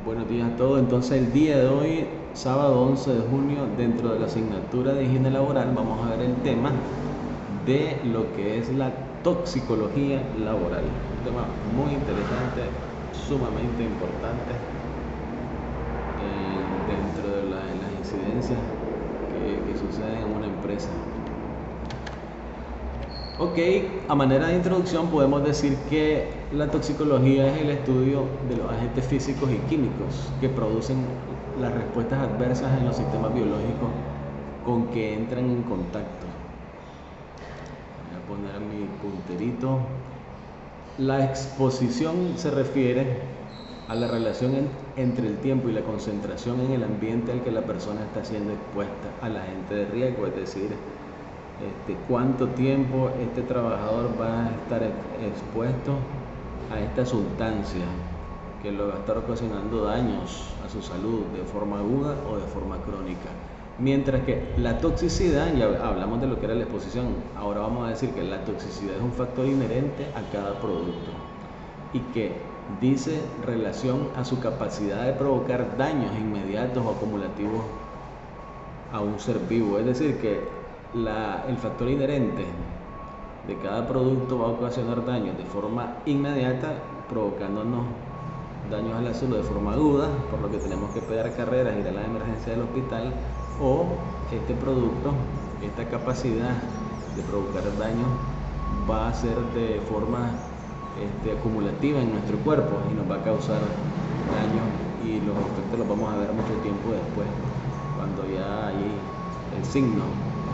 Buenos días a todos. Entonces el día de hoy, sábado 11 de junio, dentro de la asignatura de higiene laboral, vamos a ver el tema de lo que es la toxicología laboral. Un tema muy interesante, sumamente importante dentro de las incidencias que suceden en una empresa. Ok, a manera de introducción podemos decir que la toxicología es el estudio de los agentes físicos y químicos que producen las respuestas adversas en los sistemas biológicos con que entran en contacto. Voy a poner mi punterito. La exposición se refiere a la relación entre el tiempo y la concentración en el ambiente al que la persona está siendo expuesta al agente de riesgo, es decir, cuánto tiempo este trabajador va a estar expuesto a esta sustancia que lo va a estar ocasionando daños a su salud de forma aguda o de forma crónica. Mientras que la toxicidad, ya hablamos de lo que era la exposición, ahora vamos a decir que la toxicidad es un factor inherente a cada producto y que dice relación a su capacidad de provocar daños inmediatos o acumulativos a un ser vivo, es decir que el factor inherente de cada producto va a ocasionar daños de forma inmediata, provocándonos daños a la salud de forma aguda, por lo que tenemos que pegar carreras, ir a la emergencia del hospital, o este producto, esta capacidad de provocar daños va a ser de forma acumulativa en nuestro cuerpo y nos va a causar daños, y los efectos los vamos a ver mucho tiempo después, cuando ya hay el signo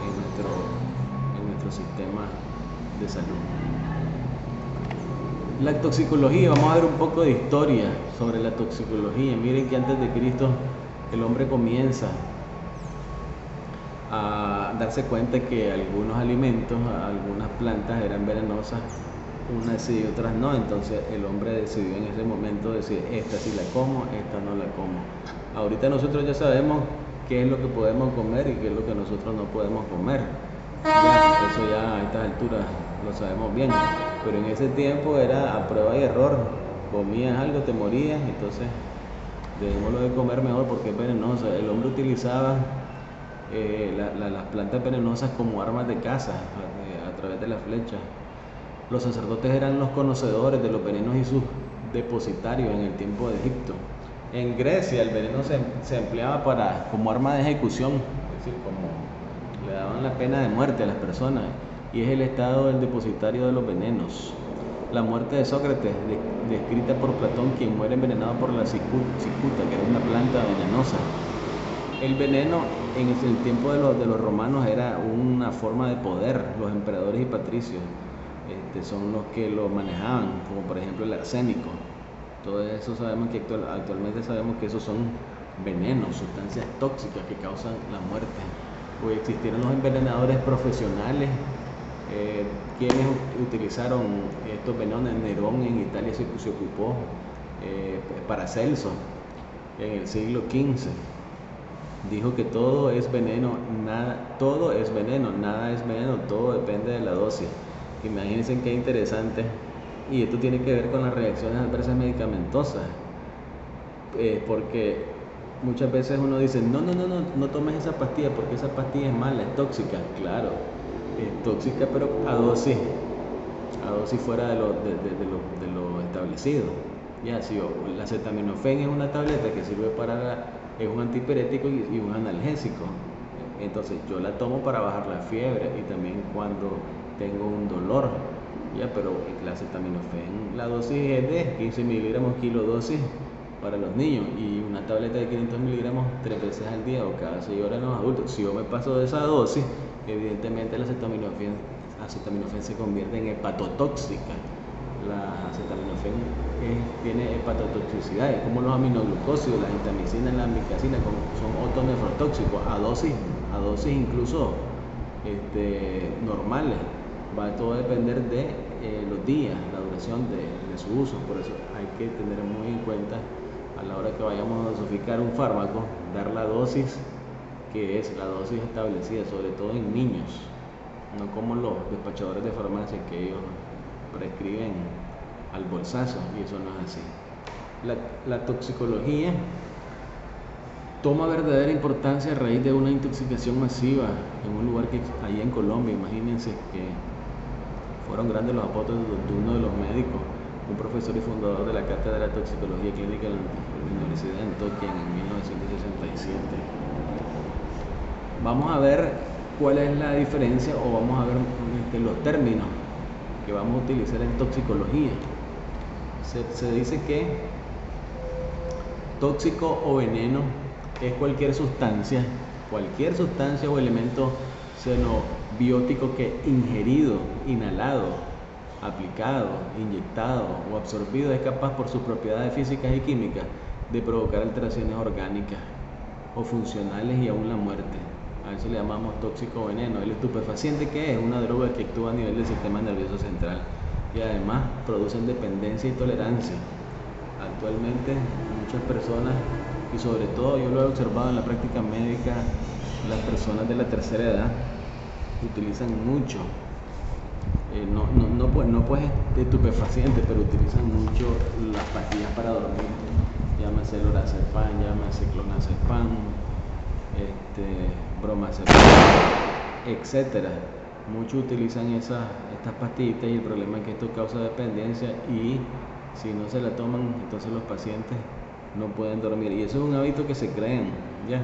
en nuestro sistema de salud. La toxicología, vamos a ver un poco de historia sobre la toxicología. Miren que antes de Cristo el hombre comienza a darse cuenta que algunos alimentos, algunas plantas eran venenosas, unas sí y otras no. Entonces el hombre decidió en ese momento decir, esta sí la como, esta no la como. Ahorita nosotros ya sabemos qué es lo que podemos comer y qué es lo que nosotros no podemos comer. Eso ya a estas alturas lo sabemos bien, pero en ese tiempo era a prueba y error. Comías algo, te morías, entonces dejémoslo de comer mejor porque es venenoso. El hombre utilizaba las plantas venenosas como armas de caza a través de las flechas. Los sacerdotes eran los conocedores de los venenos y sus depositarios en el tiempo de Egipto. En Grecia el veneno se empleaba como arma de ejecución, es decir, como le daban la pena de muerte a las personas, y es el estado del depositario de los venenos. La muerte de Sócrates, descrita por Platón, quien muere envenenado por la cicuta, que era una planta venenosa. El veneno en el tiempo de los romanos era una forma de poder. Los emperadores y patricios son los que lo manejaban, como por ejemplo el arsénico. Todo eso sabemos que actualmente sabemos que esos son venenos, sustancias tóxicas que causan la muerte. Pues existieron los envenenadores profesionales, quienes utilizaron estos venenos. Nerón en Italia se ocupó, Paracelso en el siglo XV dijo que todo es veneno, todo es veneno, nada es veneno, todo depende de la dosis. Imagínense qué interesante. Y esto tiene que ver con las reacciones adversas medicamentosas, porque muchas veces uno dice, no tomes esa pastilla porque esa pastilla es mala, es tóxica. Claro, es tóxica, pero a dosis fuera de lo establecido. Ya, si el acetaminofén es una tableta que sirve es un antipirético y un analgésico. Entonces yo la tomo para bajar la fiebre y también cuando tengo un dolor. Ya, pero el acetaminofén, la dosis es de 15 miligramos kilodosis para los niños, y una tableta de 500 miligramos 3 veces al día o cada 6 horas en los adultos. Si yo me paso de esa dosis, evidentemente el acetaminofén se convierte en hepatotóxica. La acetaminofén tiene hepatotoxicidad, es como los aminoglucósidos, la gentamicina y la ambicacina, son otonefrotóxicos a dosis incluso normales. Va a todo depender de los días, la duración de su uso. Por eso hay que tener muy en cuenta a la hora que vayamos a dosificar un fármaco, dar la dosis que es la dosis establecida, sobre todo en niños, no como los despachadores de farmacia que ellos prescriben al bolsazo, y eso no es así. La toxicología toma verdadera importancia a raíz de una intoxicación masiva en un lugar que ahí en Colombia. Imagínense que fueron grandes los aportes de uno de los médicos, un profesor y fundador de la Cátedra de Toxicología Clínica de la Universidad en Tokio en 1967. Vamos a ver cuál es la diferencia, o vamos a ver los términos que vamos a utilizar en toxicología. Se dice que tóxico o veneno es cualquier sustancia o elemento xenobiótico que ingerido, inhalado, aplicado, inyectado o absorbido es capaz por sus propiedades físicas y químicas de provocar alteraciones orgánicas o funcionales y aún la muerte. A eso le llamamos tóxico o veneno. El estupefaciente, ¿qué es? Una droga que actúa a nivel del sistema nervioso central y además producen dependencia y tolerancia. Actualmente muchas personas, y sobre todo yo lo he observado en la práctica médica, las personas de la tercera edad utilizan mucho, no pues estupefacientes, pero utilizan mucho las pastillas para dormir, llámese lorazepam, llámese clonazepam, bromazepam, etcétera. Muchos utilizan estas pastillitas, y el problema es que esto causa dependencia, y si no se la toman, entonces los pacientes no pueden dormir, y eso es un hábito que se creen, ¿ya?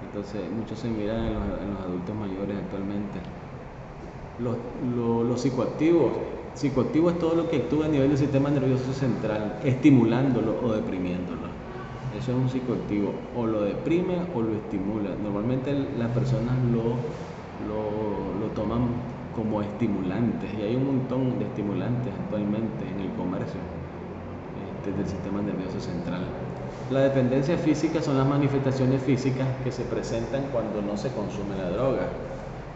Entonces muchos se miran en los adultos mayores actualmente. Los psicoactivos es todo lo que actúa a nivel del sistema nervioso central, estimulándolo o deprimiéndolo. Eso es un psicoactivo, o lo deprime o lo estimula. Normalmente las personas lo toman como estimulantes, y hay un montón de estimulantes actualmente en el comercio del sistema nervioso central. La dependencia física son las manifestaciones físicas que se presentan cuando no se consume la droga.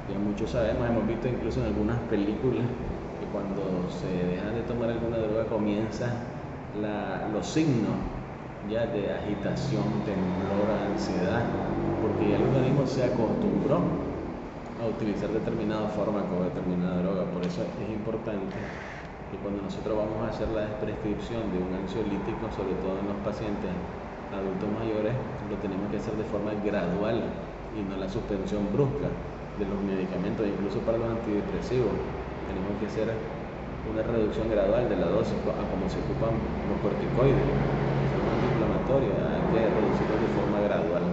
Ya muchos sabemos, hemos visto incluso en algunas películas que cuando se dejan de tomar alguna droga comienzan los signos ya de agitación, temblor, ansiedad, porque ya el organismo se acostumbró a utilizar determinado fármaco o determinada droga. Por eso es importante que cuando nosotros vamos a hacer la prescripción de un ansiolítico, sobre todo en los pacientes adultos mayores, lo tenemos que hacer de forma gradual y no la suspensión brusca de los medicamentos. Incluso para los antidepresivos tenemos que hacer una reducción gradual de la dosis a como se ocupan los corticoides, que son antiinflamatorios. Hay que reducirlos de forma gradual.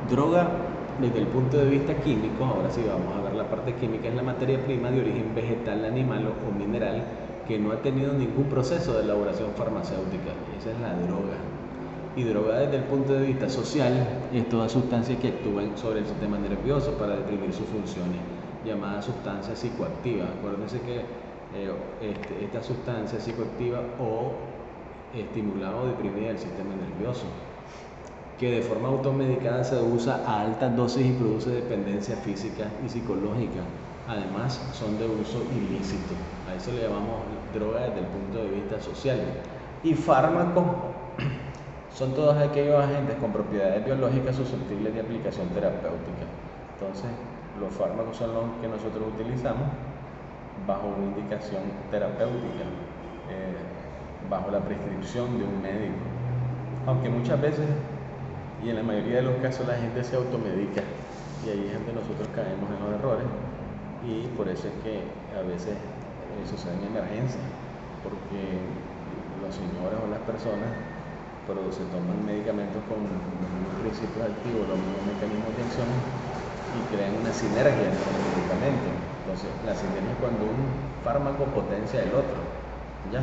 Droga, desde el punto de vista químico, ahora sí vamos a ver la parte química, es la materia prima de origen vegetal, animal o mineral que no ha tenido ningún proceso de elaboración farmacéutica. Esa es la droga. Y droga, desde el punto de vista social, es toda sustancia que actúa sobre el sistema nervioso para deprimir sus funciones, llamada sustancia psicoactiva. Acuérdense que esta sustancia psicoactiva o estimulada o deprimida el sistema nervioso, que de forma automedicada se usa a altas dosis y produce dependencia física y psicológica. Además, son de uso ilícito. A eso le llamamos droga desde el punto de vista social. Y fármacos son todos aquellos agentes con propiedades biológicas susceptibles de aplicación terapéutica. Entonces, los fármacos son los que nosotros utilizamos bajo una indicación terapéutica, bajo la prescripción de un médico. Aunque muchas veces, y en la mayoría de los casos, la gente se automedica, y ahí es donde nosotros caemos en los errores, y por eso es que a veces suceden emergencias, porque los señores o las personas se toman medicamentos con los mismos principios activos, los mismos mecanismos de acción, y crean una sinergia entre el medicamento. Entonces, la sinergia es cuando un fármaco potencia el otro, ¿ya?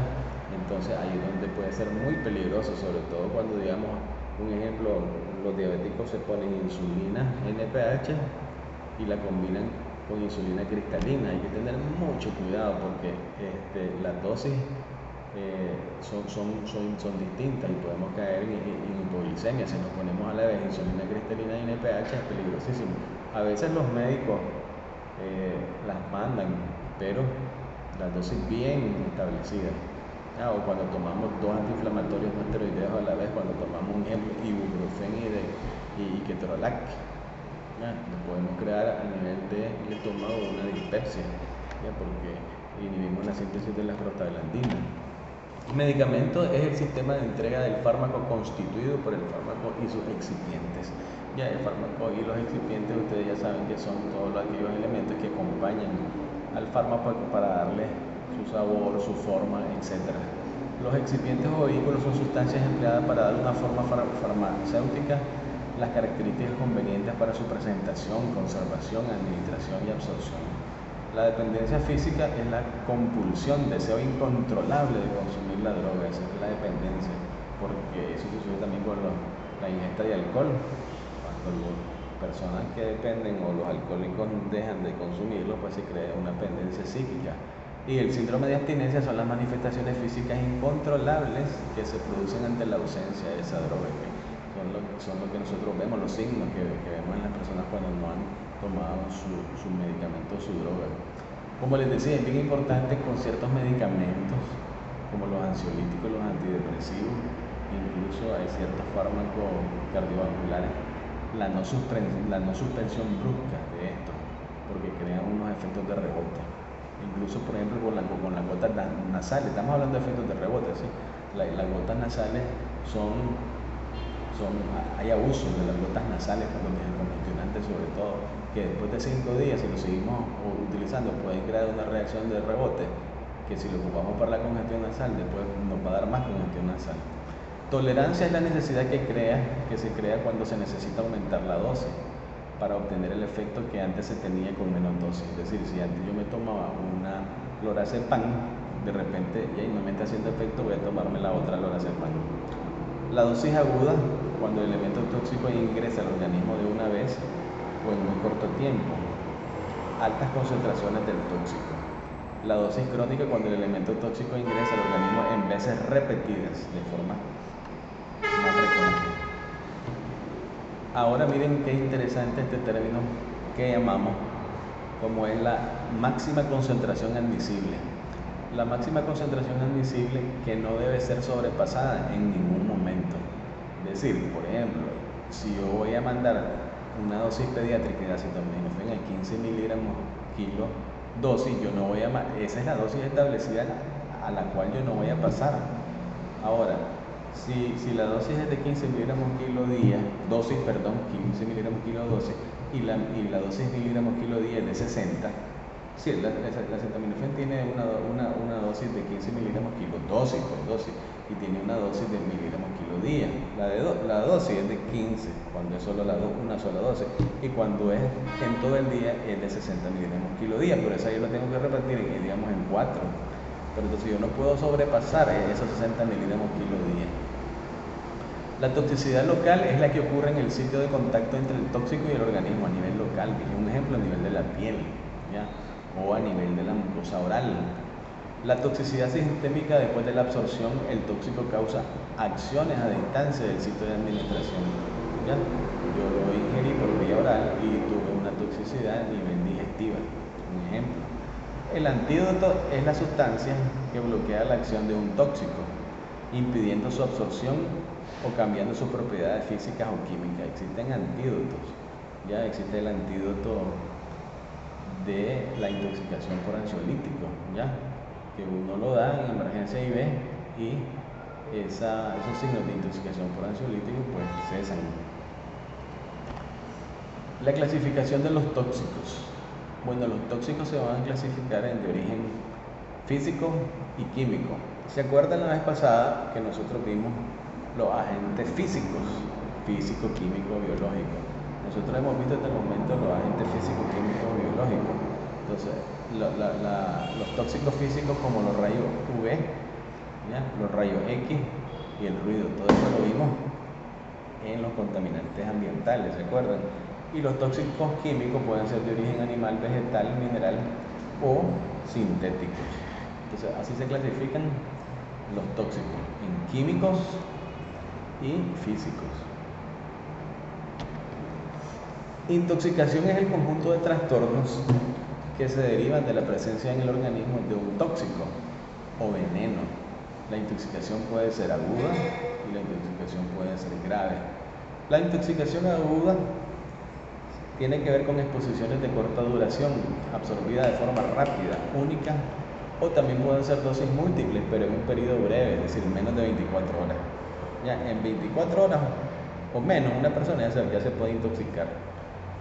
Entonces ahí es donde puede ser muy peligroso, sobre todo cuando, digamos, un ejemplo, los diabéticos se ponen insulina NPH y la combinan con insulina cristalina. Hay que tener mucho cuidado porque las dosis son distintas y podemos caer en hipoglicemia. Si nos ponemos a la vez insulina cristalina y NPH es peligrosísimo. A veces los médicos las mandan, pero las dosis bien establecidas. O cuando tomamos dos antiinflamatorios no esteroideos a la vez, cuando tomamos un ejemplo ibuprofen y ketorolac, nos podemos crear a nivel del estómago una dispepsia, porque inhibimos la síntesis de la prostaglandina. Medicamento es el sistema de entrega del fármaco constituido por el fármaco y sus excipientes. Ya el fármaco y los excipientes, ustedes ya saben que son todos aquellos elementos que acompañan al fármaco para darle su sabor, su forma, etc. Los excipientes o vehículos son sustancias empleadas para dar una forma farmacéutica, las características convenientes para su presentación, conservación, administración y absorción. La dependencia física es la compulsión, deseo incontrolable de consumir la droga. Esa es la dependencia, porque eso sucede también con la ingesta de alcohol. Cuando las personas que dependen o los alcohólicos dejan de consumirlo, pues se crea una dependencia psíquica. Y el síndrome de abstinencia son las manifestaciones físicas incontrolables que se producen ante la ausencia de esa droga, que son lo que nosotros vemos, los signos que vemos en las personas cuando no han tomado su medicamento, su droga. Como les decía, es bien importante con ciertos medicamentos, como los ansiolíticos, los antidepresivos, incluso hay ciertos fármacos cardiovasculares, la no suspensión brusca de esto, porque crean unos efectos de rebote. Incluso, por ejemplo, con las gotas nasales, estamos hablando de efectos de rebote, ¿sí? Las gotas nasales hay abuso de las gotas nasales con los congestionantes, sobre todo, que después de 5 días, si lo seguimos utilizando, pueden crear una reacción de rebote, que si lo ocupamos para la congestión nasal, después nos va a dar más congestión nasal. Tolerancia es la necesidad que se crea cuando se necesita aumentar la dosis para obtener el efecto que antes se tenía con menos dosis. Es decir, si antes yo me tomaba una lorazepam, de repente ya no me está haciendo efecto, voy a tomarme la otra lorazepam. La dosis aguda, cuando el elemento tóxico ingresa al organismo de una vez o en muy corto tiempo. Altas concentraciones del tóxico. La dosis crónica, cuando el elemento tóxico ingresa al organismo en veces repetidas, de forma más frecuente. Ahora miren qué interesante este término que llamamos como es la máxima concentración admisible. La máxima concentración admisible que no debe ser sobrepasada en ningún momento. Es decir, por ejemplo, si yo voy a mandar una dosis pediátrica de acetaminofén a 15 miligramos kilo dosis, esa es la dosis establecida a la cual yo no voy a pasar. Ahora, si la dosis es de 15 miligramos kilo día, 15 miligramos kilo dosis, y la dosis miligramos kilo día es de 60, sí, la acetaminofén tiene una dosis de 15 miligramos kilo dosis por dosis, y tiene una dosis de miligramos kilo día. La dosis es de 15 cuando es solo una sola dosis, y cuando es en todo el día es de 60 miligramos kilo día, pero esa yo la tengo que repartir digamos en 4. Pero entonces yo no puedo sobrepasar esos 60 miligramos kilo día. La toxicidad local es la que ocurre en el sitio de contacto entre el tóxico y el organismo a nivel local. Un ejemplo, a nivel de la piel, ¿ya? O a nivel de la mucosa oral. La toxicidad sistémica, después de la absorción, el tóxico causa acciones a distancia del sitio de administración, ¿ya? Yo lo ingerí por vía oral y tuve una toxicidad a nivel digestiva. Un ejemplo. El antídoto es la sustancia que bloquea la acción de un tóxico, impidiendo su absorción o cambiando sus propiedades físicas o químicas. Existen antídotos. Ya existe el antídoto de la intoxicación por ansiolítico, ¿ya? Que uno lo da en emergencia IV y esos signos de intoxicación por ansiolítico pues cesan. La clasificación de los tóxicos. Bueno, los tóxicos se van a clasificar de origen físico y químico. ¿Se acuerdan la vez pasada que nosotros vimos los agentes físicos, físico, químico, biológico? Nosotros hemos visto hasta el momento los agentes físicos, químicos, biológicos. Entonces, los tóxicos físicos como los rayos UV, ¿ya? Los rayos X y el ruido, todo eso lo vimos en los contaminantes ambientales, ¿se acuerdan? Y los tóxicos químicos pueden ser de origen animal, vegetal, mineral o sintéticos. Entonces, así se clasifican los tóxicos en químicos y físicos. Intoxicación es el conjunto de trastornos que se derivan de la presencia en el organismo de un tóxico o veneno. La intoxicación puede ser aguda y la intoxicación puede ser grave. La intoxicación aguda tiene que ver con exposiciones de corta duración, absorbida de forma rápida, única O también pueden ser dosis múltiples, pero en un periodo breve, es decir, menos de 24 horas. Ya en 24 horas o menos, una persona ya se puede intoxicar.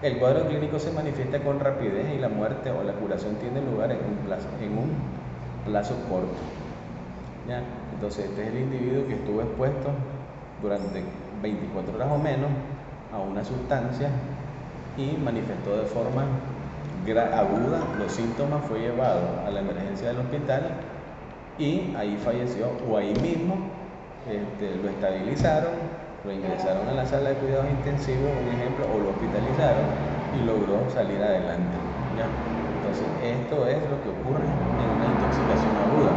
El cuadro clínico se manifiesta con rapidez y la muerte o la curación tiene lugar en un plazo corto. ¿Ya? Entonces, este es el individuo que estuvo expuesto durante 24 horas o menos a una sustancia y manifestó de forma aguda los síntomas, fue llevado a la emergencia del hospital y ahí falleció, o ahí mismo lo estabilizaron, lo ingresaron a la sala de cuidados intensivos, un ejemplo, o lo hospitalizaron y logró salir adelante. ¿Ya? Entonces, esto es lo que ocurre en una intoxicación aguda.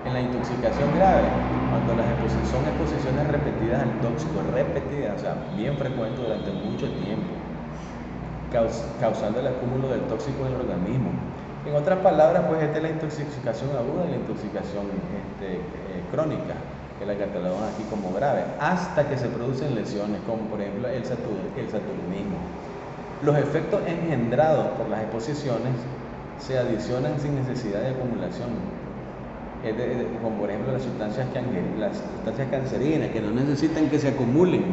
En la intoxicación grave, cuando son exposiciones repetidas al tóxico, repetidas, o sea, bien frecuentes durante mucho tiempo, causando el acúmulo del tóxico en el organismo. En otras palabras, pues esta es la intoxicación aguda y la intoxicación crónica, que la catalogan aquí como grave, hasta que se producen lesiones, como por ejemplo el saturnismo. Los efectos engendrados por las exposiciones se adicionan sin necesidad de acumulación. Como por ejemplo las sustancias cancerígenas, que no necesitan que se acumulen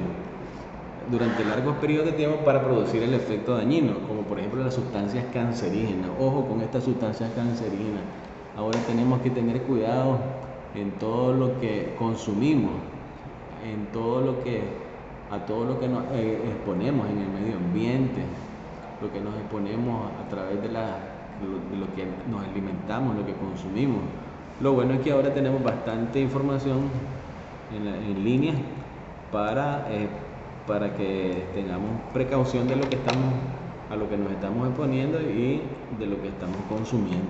durante largos periodos de tiempo para producir el efecto dañino, como por ejemplo las sustancias cancerígenas. Ojo con estas sustancias cancerígenas. Ahora tenemos que tener cuidado en todo lo que consumimos, a todo lo que nos exponemos en el medio ambiente, lo que nos exponemos a través de lo que nos alimentamos, lo que consumimos. Lo bueno es que ahora tenemos bastante información en línea para que tengamos precaución de a lo que nos estamos exponiendo y de lo que estamos consumiendo.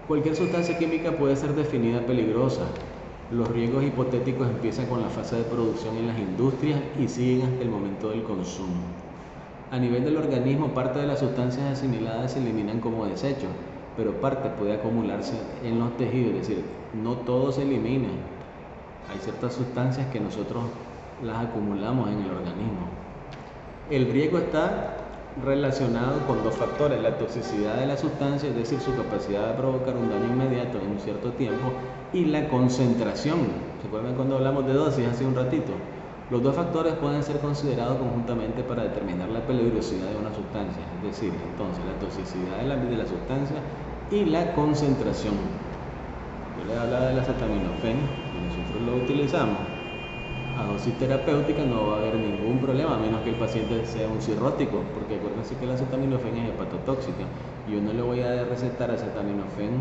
Cualquier sustancia química puede ser definida peligrosa. Los riesgos hipotéticos empiezan con la fase de producción en las industrias y siguen hasta el momento del consumo. A nivel del organismo, parte de las sustancias asimiladas se eliminan como desechos, pero parte puede acumularse en los tejidos, es decir, no todo se elimina. Hay ciertas sustancias que nosotros las acumulamos en el organismo. El riesgo está relacionado con dos factores: la toxicidad de la sustancia, es decir, su capacidad de provocar un daño inmediato en un cierto tiempo, y la concentración. ¿Se acuerdan cuando hablamos de dosis hace un ratito? Los dos factores pueden ser considerados conjuntamente para determinar la peligrosidad de una sustancia, es decir, entonces la toxicidad de la sustancia y la concentración. Yo les hablaba del acetaminofén, y nosotros lo utilizamos a dosis terapéutica, no va a haber ningún problema, a menos que el paciente sea un cirrótico, porque acuérdense que la acetaminofén es hepatotóxica y yo no le voy a recetar acetaminofén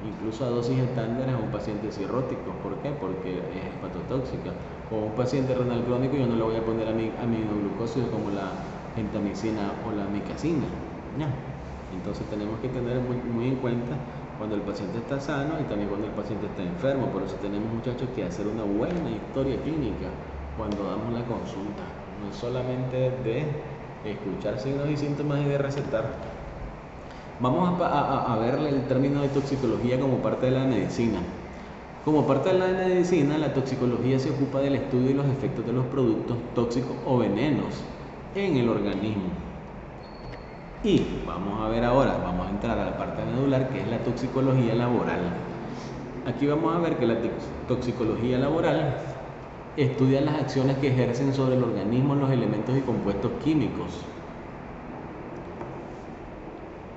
incluso a dosis estándares a un paciente cirrótico. ¿Por qué? Porque es hepatotóxica. O un paciente renal crónico yo no le voy a poner aminoglucósidos como la gentamicina o la micacina. ¿Ya? Entonces tenemos que tener muy en cuenta cuando el paciente está sano y también cuando el paciente está enfermo. Por eso tenemos, muchachos, que hacer una buena historia clínica cuando damos la consulta. No es solamente de escuchar signos y síntomas y de recetar. Vamos a ver el término de toxicología como parte de la medicina. Como parte de la medicina, la toxicología se ocupa del estudio y los efectos de los productos tóxicos o venenos en el organismo. Y vamos a ver ahora, vamos a entrar a la parte medular, que es la toxicología laboral. Aquí vamos a ver que la toxicología laboral estudia las acciones que ejercen sobre el organismo los elementos y compuestos químicos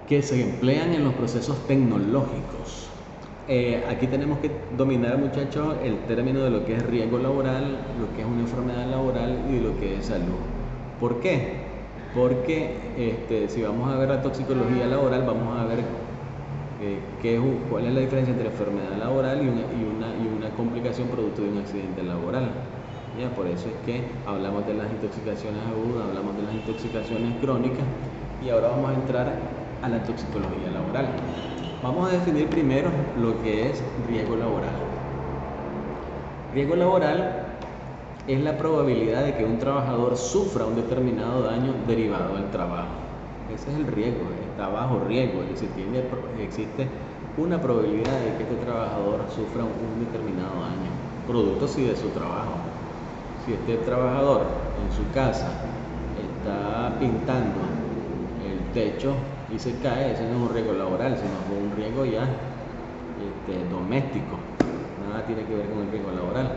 que se emplean en los procesos tecnológicos. Aquí tenemos que dominar, muchachos, el término de lo que es riesgo laboral, lo que es una enfermedad laboral y lo que es salud. ¿Por qué? Porque si vamos a ver la toxicología laboral, vamos a ver cuál es la diferencia entre enfermedad laboral y una complicación producto de un accidente laboral. ¿Ya? Por eso es que hablamos de las intoxicaciones agudas, hablamos de las intoxicaciones crónicas, y ahora vamos a entrar a la toxicología laboral. Vamos a definir primero lo que es riesgo laboral. Riesgo laboral es la probabilidad de que un trabajador sufra un determinado daño derivado del trabajo. Ese es el riesgo, está bajo riesgo, es decir, existe una probabilidad de que este trabajador sufra un determinado daño, producto sí de su trabajo. Si este trabajador en su casa está pintando el techo y se cae, ese no es un riesgo laboral, sino que es un riesgo ya doméstico, nada tiene que ver con el riesgo laboral.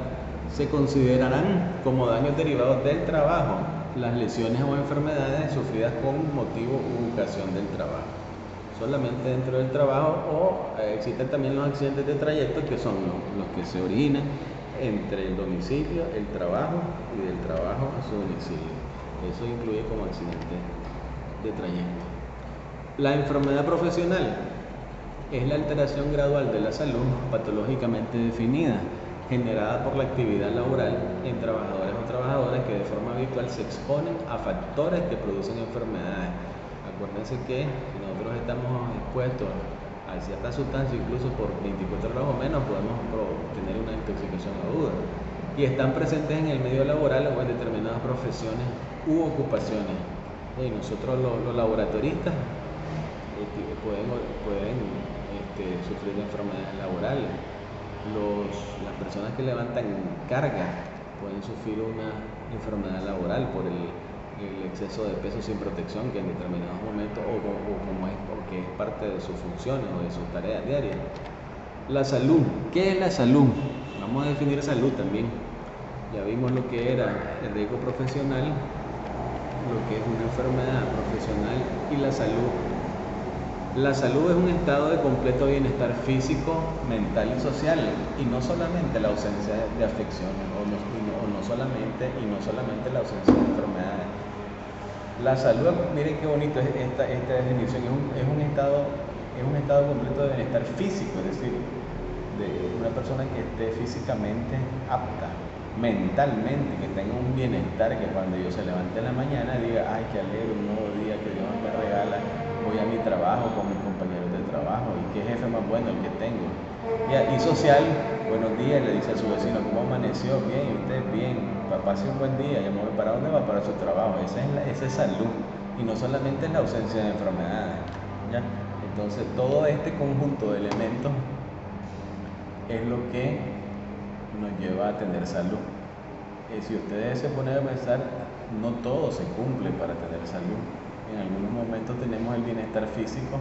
Se considerarán como daños derivados del trabajo las lesiones o enfermedades sufridas con motivo u ocasión del trabajo, solamente dentro del trabajo, o existen también los accidentes de trayecto, que son los que se originan entre el domicilio, el trabajo, y del trabajo a su domicilio. Eso incluye como accidente de trayecto. La enfermedad profesional es la alteración gradual de la salud patológicamente definida, generada por la actividad laboral en trabajadores o trabajadoras que de forma habitual se exponen a factores que producen enfermedades. Acuérdense que si nosotros estamos expuestos a ciertas sustancias, incluso por 24 horas o menos, podemos tener una intoxicación aguda, y están presentes en el medio laboral o en determinadas profesiones u ocupaciones. Y nosotros los laboratoristas pueden sufrir enfermedades laborales. Las personas que levantan carga pueden sufrir una enfermedad laboral por el exceso de peso sin protección, que en determinados momentos o que es parte de sus funciones o de sus tareas diarias. La salud. ¿Qué es la salud? Vamos a definir salud también. Ya vimos lo que era el riesgo profesional, lo que es una enfermedad profesional, y la salud. La salud es un estado de completo bienestar físico, mental y social, y no solamente la ausencia de afecciones, o no solamente la ausencia de enfermedades. La salud, miren qué bonito es esta definición, es un estado completo de bienestar físico, es decir, de una persona que esté físicamente apta, mentalmente, que tenga un bienestar, que cuando yo se levante en la mañana diga, ay, qué alegre, un nuevo día que Dios me regala, voy a mi trabajo con mis compañeros de trabajo, y qué jefe más bueno el que tengo. Y social, buenos días, le dice a su vecino, ¿cómo amaneció? Bien, y usted bien, pase un buen día, y amor, ¿para dónde va? Para su trabajo. Esa es salud, y no solamente la ausencia de enfermedades, ¿ya? Entonces todo este conjunto de elementos es lo que nos lleva a tener salud. Si ustedes se ponen a pensar, no todo se cumple para tener salud. En algunos momentos tenemos el bienestar físico,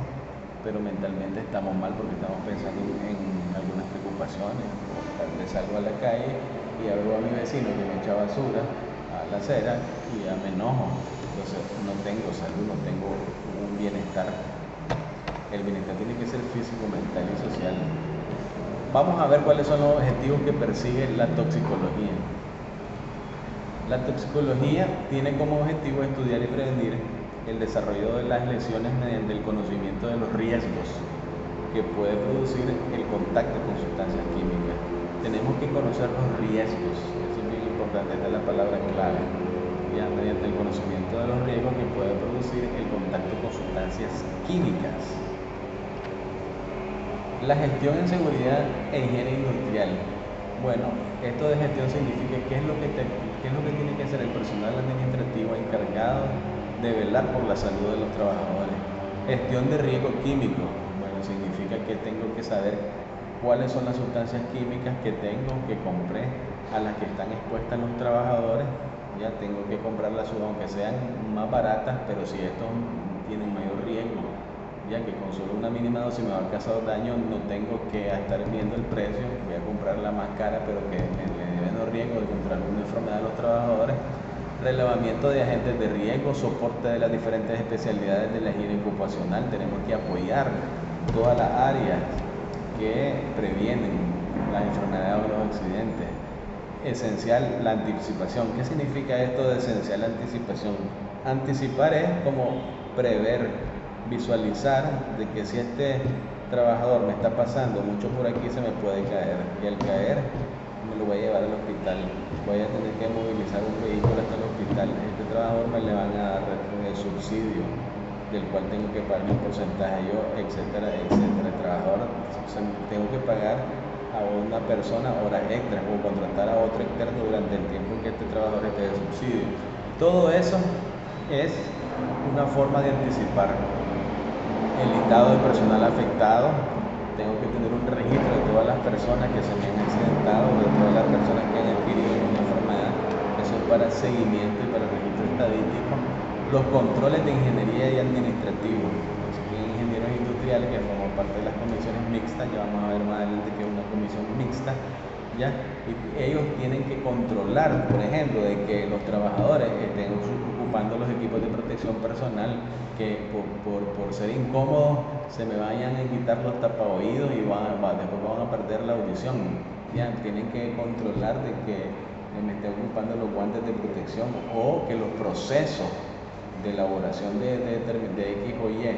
pero mentalmente estamos mal porque estamos pensando en algunas preocupaciones. Tal vez salgo a la calle y veo a mi vecino que me echa basura a la acera y ya me enojo. Entonces no tengo salud, no tengo un bienestar. El bienestar tiene que ser físico, mental y social. Vamos a ver cuáles son los objetivos que persigue la toxicología. La toxicología tiene como objetivo estudiar y prevenir el desarrollo de las lesiones mediante el conocimiento de los riesgos que puede producir el contacto con sustancias químicas. Tenemos que conocer los riesgos, eso es bien importante, esta es la palabra clave, ya, mediante el conocimiento de los riesgos que puede producir el contacto con sustancias químicas. La gestión en seguridad e higiene industrial. Bueno, esto de gestión significa qué es lo que tiene que hacer el personal administrativo encargado de velar por la salud de los trabajadores. Gestión de riesgo químico. Bueno, significa que tengo que saber cuáles son las sustancias químicas que compré, a las que están expuestas los trabajadores. Ya tengo que comprarlas, aunque sean más baratas, pero si estos tienen mayor riesgo, ya que con solo una mínima dosis me va a causar daño, no tengo que estar viendo el precio, voy a comprar la más cara, pero que me dé menos riesgo de contraer una enfermedad a los trabajadores. Relevamiento de agentes de riesgo, soporte de las diferentes especialidades de la higiene ocupacional. Tenemos que apoyar todas las áreas que previenen las enfermedades o los accidentes. Esencial, la anticipación. ¿Qué significa esto de esencial anticipación? Anticipar es como prever, visualizar de que si este trabajador me está pasando mucho por aquí, se me puede caer, y al caer me lo voy a llevar al hospital, voy a tener que movilizar un vehículo hasta el hospital, este trabajador me le van a dar el subsidio del cual tengo que pagar un porcentaje yo, etcétera, etcétera. El trabajador, tengo que pagar a una persona horas extras o contratar a otro externo durante el tiempo en que este trabajador esté de subsidio. Todo eso es una forma de anticipar el listado de personal afectado. Tengo que tener un registro de todas las personas que se me han accidentado, de todas las personas que han adquirido una enfermedad. Eso es para seguimiento y para registro estadístico. Los controles de ingeniería y administrativo. industriales, que formó parte de las comisiones mixtas. Ya vamos a ver más adelante que es una comisión mixta, ¿ya? Y ellos tienen que controlar, por ejemplo, de que los trabajadores estén ocupando los equipos de protección personal, que por ser incómodos se me vayan a quitar los tapaoídos y después van a perder la audición. Ya tienen que controlar de que me estén ocupando los guantes de protección, o que los procesos de elaboración de X o Y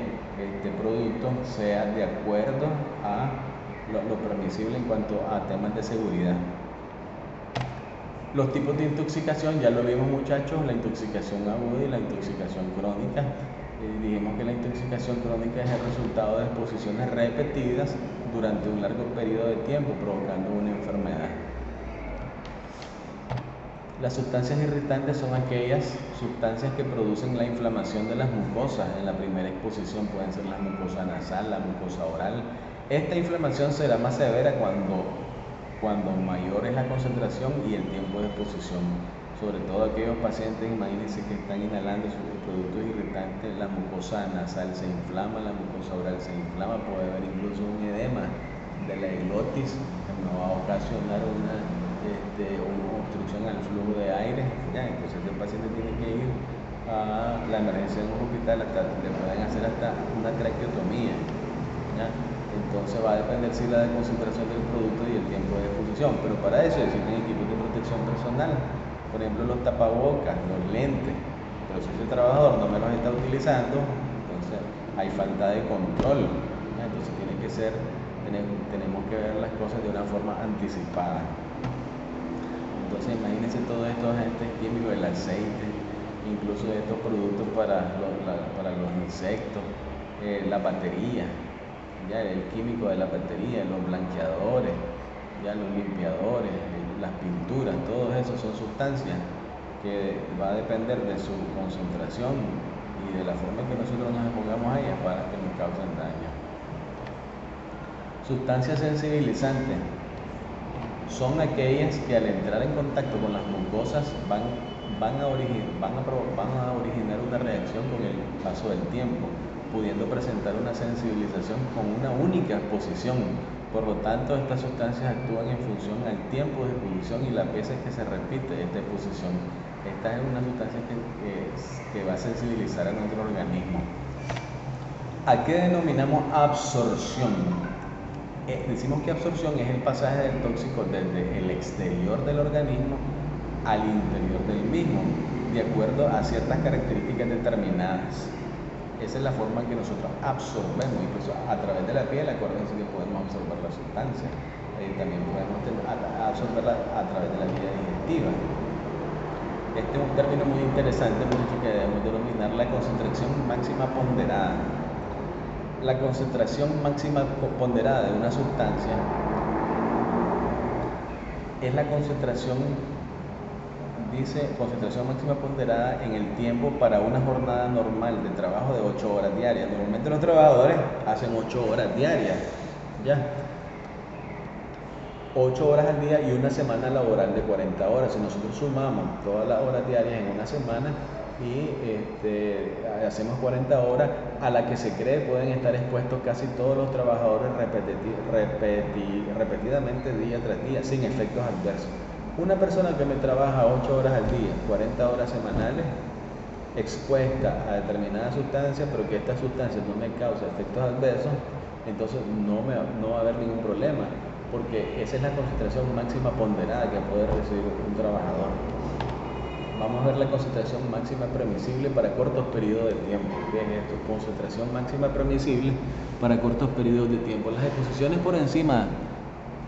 producto sean de acuerdo a lo permisible en cuanto a temas de seguridad. Los tipos de intoxicación, ya lo vimos muchachos, la intoxicación aguda y la intoxicación crónica. Dijimos que la intoxicación crónica es el resultado de exposiciones repetidas durante un largo periodo de tiempo, provocando una enfermedad. Las sustancias irritantes son aquellas sustancias que producen la inflamación de las mucosas. En la primera exposición pueden ser la mucosa nasal, la mucosa oral. Esta inflamación será más severa cuando mayor es la concentración y el tiempo de exposición. Sobre todo aquellos pacientes, imagínense que están inhalando sus productos irritantes, la mucosa nasal se inflama, la mucosa oral se inflama, puede haber incluso un edema de la glotis que me va a ocasionar una obstrucción al flujo de aire. ¿Ya? Entonces el paciente tiene que ir a la emergencia en un hospital, le pueden hacer hasta una traqueotomía. ¿Ya? Entonces va a depender si la concentración del producto y el tiempo de exposición, pero para eso existen equipos de protección personal, por ejemplo los tapabocas, los lentes. Pero si ese trabajador no me los está utilizando, entonces hay falta de control. ¿Ya? Entonces tenemos que ver las cosas de una forma anticipada. Entonces imagínense todos estos agentes químicos, el aceite, incluso estos productos para los insectos, la batería, ya el químico de la batería, los blanqueadores, ya los limpiadores, las pinturas, todo eso son sustancias que va a depender de su concentración y de la forma en que nosotros nos expongamos a ellas para que nos causen daño. Sustancias sensibilizantes son aquellas que al entrar en contacto con las mucosas van a originar una reacción con el paso del tiempo, pudiendo presentar una sensibilización con una única exposición. Por lo tanto, estas sustancias actúan en función al tiempo de exposición y las veces que se repite esta exposición. Esta es una sustancia que va a sensibilizar a nuestro organismo. ¿A qué denominamos absorción? Decimos que absorción es el pasaje del tóxico desde el exterior del organismo al interior del mismo, de acuerdo a ciertas características determinadas. Esa es la forma en que nosotros absorbemos, incluso a través de la piel. Acuérdense que podemos absorber la sustancia, también podemos absorberla a través de la vía digestiva. Este es un término muy interesante, muchachos, que debemos denominar la concentración máxima ponderada. La concentración máxima ponderada de una sustancia es la concentración máxima ponderada en el tiempo para una jornada normal de trabajo de 8 horas diarias. Normalmente los trabajadores hacen 8 horas diarias, ¿ya? 8 horas al día y una semana laboral de 40 horas. Si nosotros sumamos todas las horas diarias en una semana y hacemos 40 horas, a la que se cree pueden estar expuestos casi todos los trabajadores repetidamente día tras día, sin efectos adversos. Una persona que me trabaja 8 horas al día, 40 horas semanales, expuesta a determinada sustancia, pero que esta sustancia no me causa efectos adversos, entonces no va a haber ningún problema, porque esa es la concentración máxima ponderada que puede recibir un trabajador. Vamos a ver la concentración máxima permisible para cortos periodos de tiempo. ¿Qué es esto? Concentración máxima permisible para cortos periodos de tiempo. Las exposiciones por encima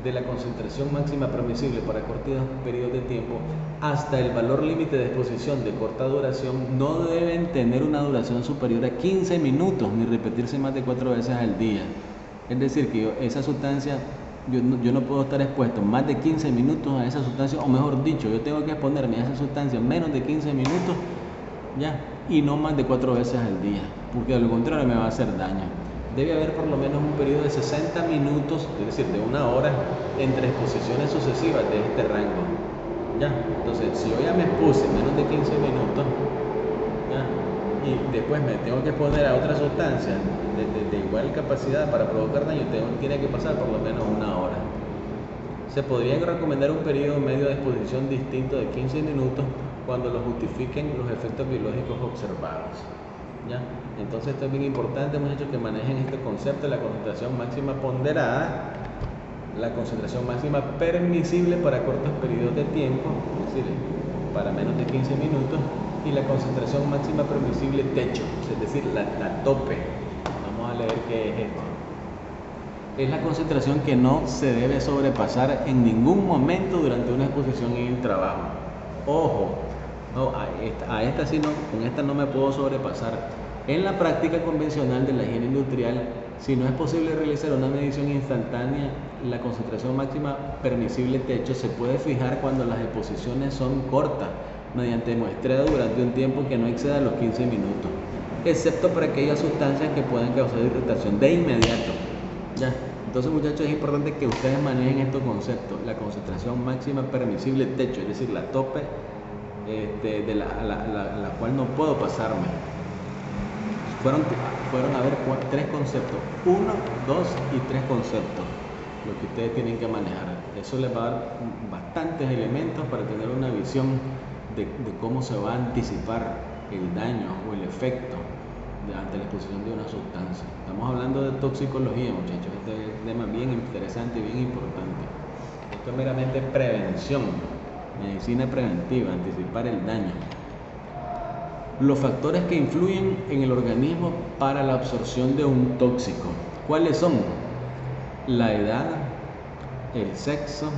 de la concentración máxima permisible para cortos periodos de tiempo hasta el valor límite de exposición de corta duración no deben tener una duración superior a 15 minutos ni repetirse más de 4 veces al día. Es decir, que esa sustancia, yo no puedo estar expuesto más de 15 minutos a esa sustancia, o mejor dicho, yo tengo que exponerme a esa sustancia menos de 15 minutos, ¿ya? Y no más de 4 veces al día, porque de lo contrario me va a hacer daño. Debe haber por lo menos un periodo de 60 minutos, es decir, de 1 hora, entre exposiciones sucesivas de este rango, ¿ya? Entonces, si yo ya me expuse menos de 15 minutos, ¿ya? y después me tengo que poner a otra sustancia de igual capacidad para provocar daño, tiene que pasar por lo menos una hora. Se podría recomendar un periodo medio de exposición distinto de 15 minutos cuando lo justifiquen los efectos biológicos observados. ¿Ya? Entonces esto es bien importante, muchachos, que manejen este concepto de la concentración máxima ponderada, la concentración máxima permisible para cortos periodos de tiempo, es decir, para menos de 15 minutos, y la concentración máxima permisible techo, es decir, la tope. Vamos a leer qué es esto. Es la concentración que no se debe sobrepasar en ningún momento durante una exposición en el trabajo. Ojo, no, a esta sí no, con esta no me puedo sobrepasar. En la práctica convencional de la higiene industrial, si no es posible realizar una medición instantánea, la concentración máxima permisible techo se puede fijar cuando las exposiciones son cortas, mediante muestreo durante un tiempo que no exceda los 15 minutos, excepto para aquellas sustancias que puedan causar irritación de inmediato. Ya. Entonces, muchachos, es importante que ustedes manejen estos conceptos. La concentración máxima permisible techo, es decir, la tope de la cual no puedo pasarme. Fueron a ver 3 conceptos, 1, 2 y 3 conceptos, lo que ustedes tienen que manejar. Eso les va a dar bastantes elementos para tener una visión de cómo se va a anticipar el daño o el efecto ante la exposición de una sustancia. Estamos hablando de toxicología, muchachos. Este es un tema bien interesante y bien importante. Esto es meramente prevención, medicina preventiva, anticipar el daño. Los factores que influyen en el organismo para la absorción de un tóxico. ¿Cuáles son? La edad, el sexo,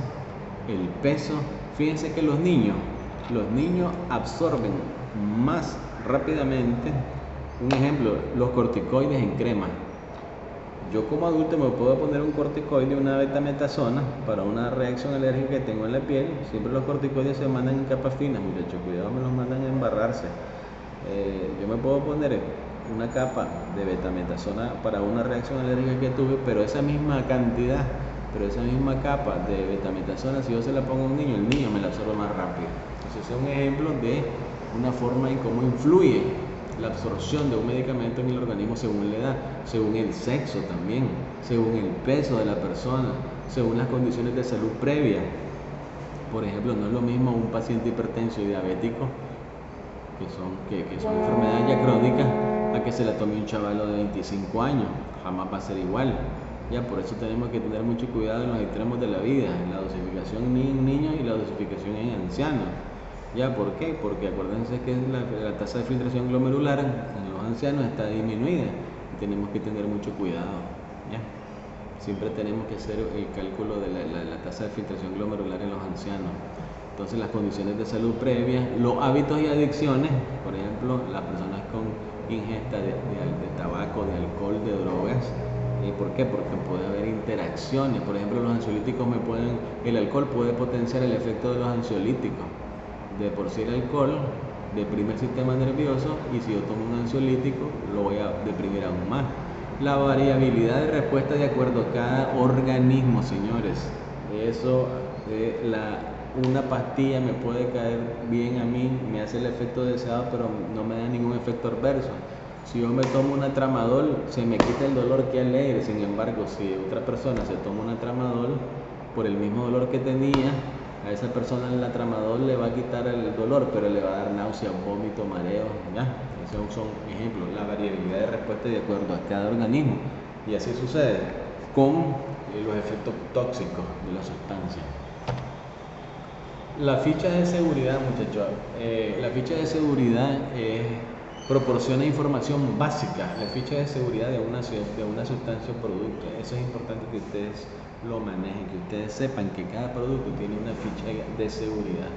el peso. Fíjense que los niños absorben más rápidamente. Un ejemplo, los corticoides en crema. Yo como adulto me puedo poner un corticoide, una betametasona, para una reacción alérgica que tengo en la piel. Siempre los corticoides se mandan en capas finas, muchachos. Cuidado, me los mandan a embarrarse. Yo me puedo poner una capa de betametasona para una reacción alérgica que tuve, pero esa misma cantidad, esa misma capa de betametasona, si yo se la pongo a un niño, el niño me la absorbe más rápido. Entonces es un ejemplo de una forma en cómo influye la absorción de un medicamento en el organismo según la edad, según el sexo también, según el peso de la persona, según las condiciones de salud previa. Por ejemplo, no es lo mismo un paciente hipertenso y diabético, que son enfermedades ya crónicas, a que se la tome un chavalo de 25 años. Jamás va a ser igual. Ya, por eso tenemos que tener mucho cuidado en los extremos de la vida, en la dosificación en niños y la dosificación en ancianos. ¿Ya? ¿Por qué? Porque acuérdense que la tasa de filtración glomerular en los ancianos está disminuida y tenemos que tener mucho cuidado. ¿Ya? Siempre tenemos que hacer el cálculo de la tasa de filtración glomerular en los ancianos. Entonces, las condiciones de salud previas, los hábitos y adicciones, por ejemplo, las personas con ingesta de tabaco, de alcohol, de drogas. ¿Por qué? Porque puede haber interacciones. Por ejemplo, los ansiolíticos el alcohol puede potenciar el efecto de los ansiolíticos. De por sí el alcohol deprime el sistema nervioso, y si yo tomo un ansiolítico lo voy a deprimir aún más. La variabilidad de respuesta de acuerdo a cada organismo, señores. Eso, una pastilla me puede caer bien a mí, me hace el efecto deseado, pero no me da ningún efecto adverso. Si yo me tomo una tramadol, se me quita el dolor que alegre. Sin embargo, si otra persona se toma una tramadol por el mismo dolor que tenía, a esa persona la tramadol le va a quitar el dolor, pero le va a dar náusea, vómito, mareo. ¿Ya? Esos son ejemplos, la variabilidad de respuesta de acuerdo a cada organismo. Y así sucede con los efectos tóxicos de la sustancia. La ficha de seguridad, muchachos. La ficha de seguridad proporciona información básica. La ficha de seguridad de una sustancia o producto. Eso es importante que ustedes lo manejen, que ustedes sepan que cada producto tiene una ficha de seguridad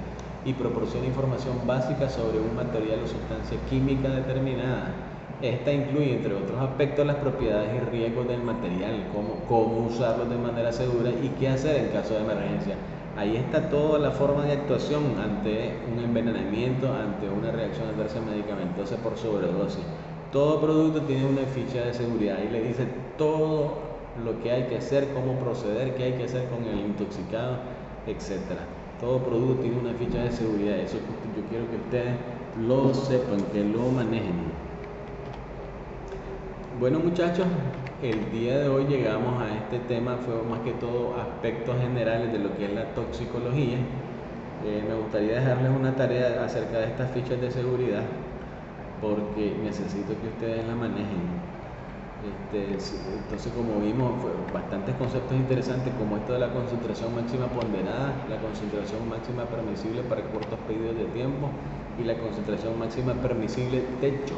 y proporciona información básica sobre un material o sustancia química determinada. Esta incluye, entre otros aspectos, las propiedades y riesgos del material, cómo usarlo de manera segura y qué hacer en caso de emergencia. Ahí está toda la forma de actuación ante un envenenamiento, ante una reacción adversa medicamentosa por sobredosis. Todo producto tiene una ficha de seguridad y le dice todo lo que hay que hacer, cómo proceder, qué hay que hacer con el intoxicado, etc. Todo producto tiene una ficha de seguridad. Eso yo quiero que ustedes lo sepan, que lo manejen. Bueno muchachos, el día de hoy llegamos a este tema, fue más que todo aspectos generales de lo que es la toxicología. Me gustaría dejarles una tarea acerca de estas fichas de seguridad porque necesito que ustedes la manejen. Entonces, como vimos, fue bastantes conceptos interesantes como esto de la concentración máxima ponderada, la concentración máxima permisible para cortos periodos de tiempo y la concentración máxima permisible techo,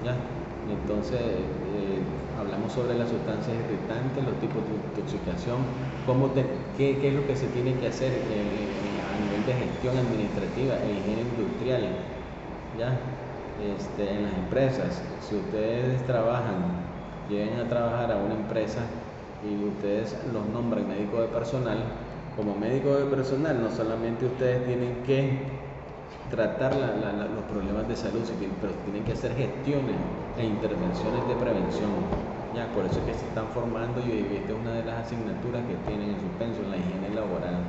¿ya? Entonces, hablamos sobre las sustancias irritantes, los tipos de intoxicación, qué es lo que se tiene que hacer a nivel de gestión administrativa e higiene industrial, ¿ya? En las empresas. Si ustedes llegan a trabajar a una empresa y ustedes los nombran médico de personal, como médico de personal no solamente ustedes tienen que tratar los problemas de salud, pero tienen que hacer gestiones e intervenciones de prevención. Ya, por eso es que se están formando y esta es una de las asignaturas que tienen en su pensión, la higiene laboral.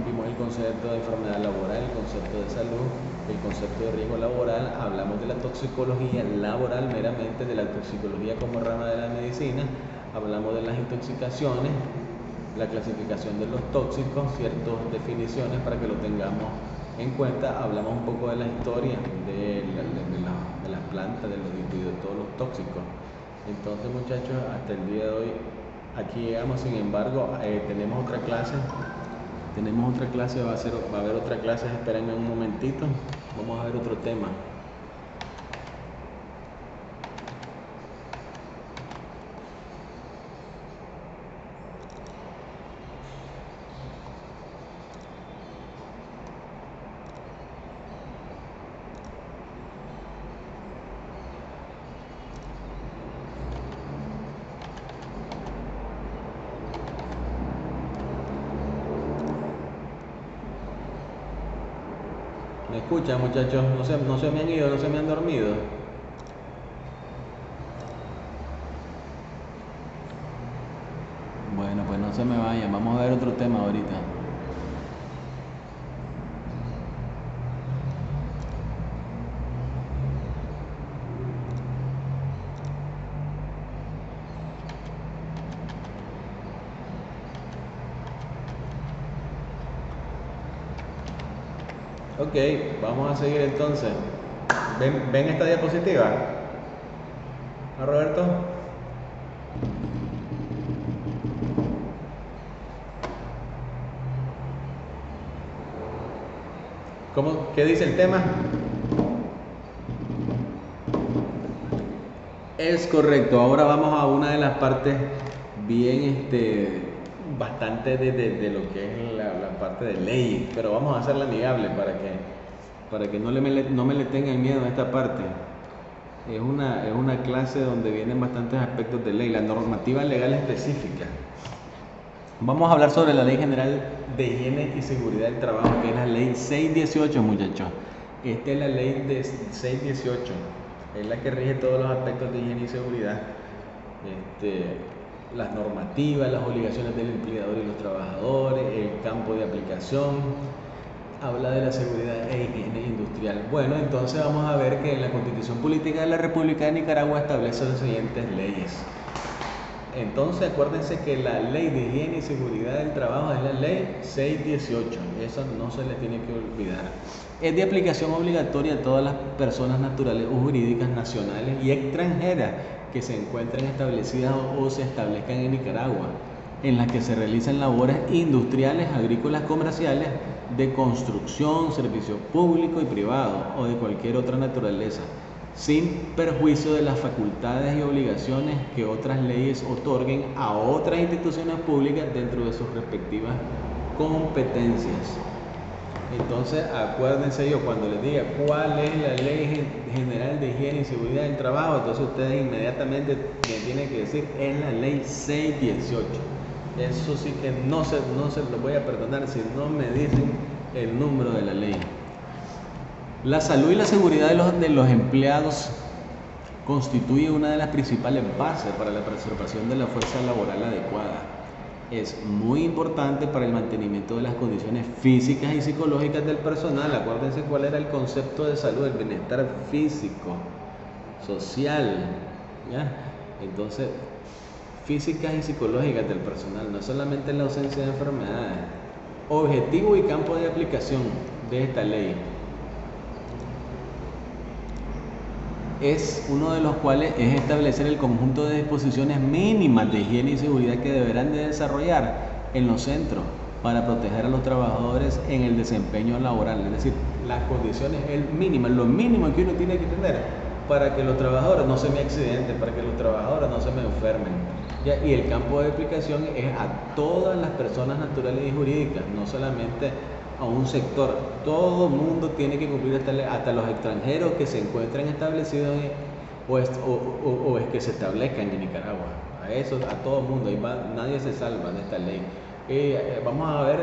Vimos el concepto de enfermedad laboral, el concepto de salud, el concepto de riesgo laboral, hablamos de la toxicología laboral meramente, de la toxicología como rama de la medicina, hablamos de las intoxicaciones, la clasificación de los tóxicos, ciertas definiciones para que lo tengamos en cuenta, hablamos un poco de la historia de las plantas, de todos los tóxicos. Entonces muchachos, hasta el día de hoy aquí llegamos. Sin embargo, tenemos otra clase, va a haber otra clase, espérenme un momentito, vamos a ver otro tema. ¿Me escuchan muchachos? No se me han ido, no se me han dormido. Bueno, pues no se me vayan, vamos a ver otro tema ahorita. Ok, vamos a seguir entonces. ¿Ven esta diapositiva? ¿A Roberto? ¿Qué dice el tema? Es correcto. Ahora vamos a una de las partes bien, bastante de lo que es la parte de ley, pero vamos a hacerla amigable para que no me le tengan miedo a esta parte. Es una clase donde vienen bastantes aspectos de ley, la normativa legal específica. Vamos a hablar sobre la Ley General de Higiene y Seguridad del Trabajo, que es la Ley 618, muchachos. Esta es la Ley de 618, es la que rige todos los aspectos de higiene y seguridad. Las normativas, las obligaciones del empleador y los trabajadores, el campo de aplicación, habla de la seguridad e higiene industrial. Bueno, entonces vamos a ver que la Constitución Política de la República de Nicaragua establece las siguientes leyes. Entonces acuérdense que la Ley de Higiene y Seguridad del Trabajo es la Ley 618, eso no se les tiene que olvidar. Es de aplicación obligatoria a todas las personas naturales o jurídicas nacionales y extranjeras que se encuentren establecidas o se establezcan en Nicaragua, en las que se realizan labores industriales, agrícolas, comerciales, de construcción, servicio público y privado o de cualquier otra naturaleza, sin perjuicio de las facultades y obligaciones que otras leyes otorguen a otras instituciones públicas dentro de sus respectivas competencias. Entonces, acuérdense, yo cuando les diga cuál es la Ley General de Higiene y Seguridad del Trabajo, entonces ustedes inmediatamente me tienen que decir, es la Ley 618. Eso sí que no se lo voy a perdonar si no me dicen el número de la ley. La salud y la seguridad de los empleados constituye una de las principales bases para la preservación de la fuerza laboral adecuada. Es muy importante para el mantenimiento de las condiciones físicas y psicológicas del personal. Acuérdense cuál era el concepto de salud, el bienestar físico, social, ¿ya? Entonces, físicas y psicológicas del personal, no solamente la ausencia de enfermedades. Objetivo y campo de aplicación de esta ley es uno de los cuales es establecer el conjunto de disposiciones mínimas de higiene y seguridad que deberán de desarrollar en los centros para proteger a los trabajadores en el desempeño laboral. Es decir, las condiciones mínimas, lo mínimo que uno tiene que tener para que los trabajadores no se me accidenten, para que los trabajadores no se me enfermen. ¿Ya? Y el campo de aplicación es a todas las personas naturales y jurídicas, no solamente a un sector. Todo mundo tiene que cumplir esta ley, hasta los extranjeros que se encuentren establecidos o es que se establezcan en Nicaragua. A eso, a todo mundo, nadie se salva de esta ley. Vamos a ver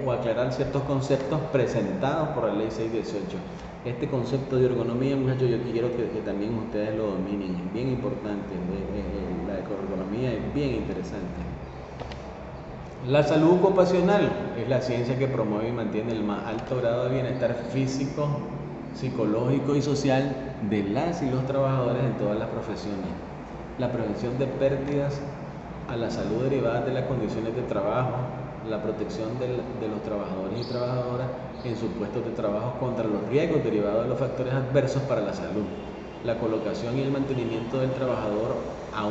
o aclarar ciertos conceptos presentados por la ley 618. Este concepto de ergonomía, muchachos, yo quiero que también ustedes lo dominen, es bien importante. La ergonomía es bien interesante. La salud ocupacional es la ciencia que promueve y mantiene el más alto grado de bienestar físico, psicológico y social de las y los trabajadores en todas las profesiones. La prevención de pérdidas a la salud derivadas de las condiciones de trabajo, la protección de los trabajadores y trabajadoras en sus puestos de trabajo contra los riesgos derivados de los factores adversos para la salud, la colocación y el mantenimiento del trabajador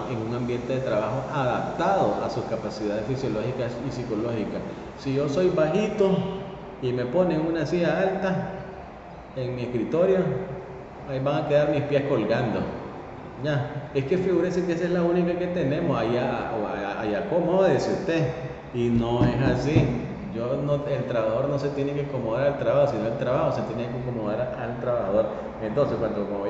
en un ambiente de trabajo adaptado a sus capacidades fisiológicas y psicológicas. Si yo soy bajito y me ponen una silla alta en mi escritorio, ahí van a quedar mis pies colgando. Ya, es que figúrese que esa es la única que tenemos, allá acomódese usted, y no es así. El trabajador no se tiene que acomodar al trabajo, sino el trabajo se tiene que acomodar al trabajador. Entonces,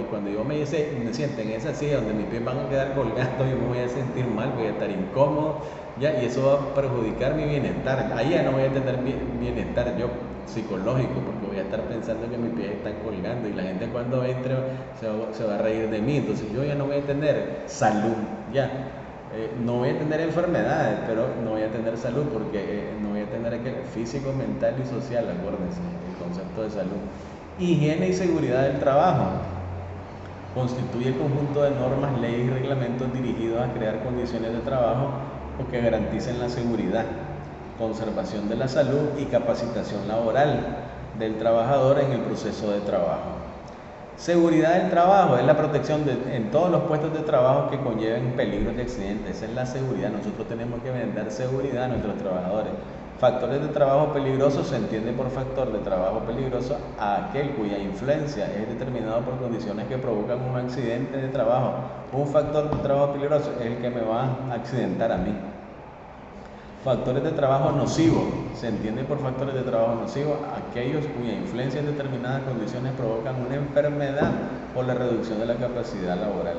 cuando yo me siento en esa silla donde mis pies van a quedar colgando, yo me voy a sentir mal, voy a estar incómodo, ya, y eso va a perjudicar mi bienestar. Ahí ya no voy a tener bienestar yo psicológico, porque voy a estar pensando que mis pies están colgando y la gente cuando entre se va a reír de mí. Entonces yo ya no voy a tener salud, ya. No voy a tener enfermedades, pero no voy a tener salud, porque no voy a tener físico, mental y social, acuérdense, el concepto de salud. Higiene y seguridad del trabajo constituye el conjunto de normas, leyes y reglamentos dirigidos a crear condiciones de trabajo o que garanticen la seguridad, conservación de la salud y capacitación laboral del trabajador en el proceso de trabajo. Seguridad del trabajo es la protección en todos los puestos de trabajo que conlleven peligros de accidentes. Esa es la seguridad. Nosotros tenemos que brindar seguridad a nuestros trabajadores. Factores de trabajo peligrosos: se entiende por factor de trabajo peligroso a aquel cuya influencia es determinado por condiciones que provocan un accidente de trabajo. Un factor de trabajo peligroso es el que me va a accidentar a mí. Factores de trabajo nocivos: se entiende por factores de trabajo nocivos aquellos cuya influencia en determinadas condiciones provocan una enfermedad o la reducción de la capacidad laboral.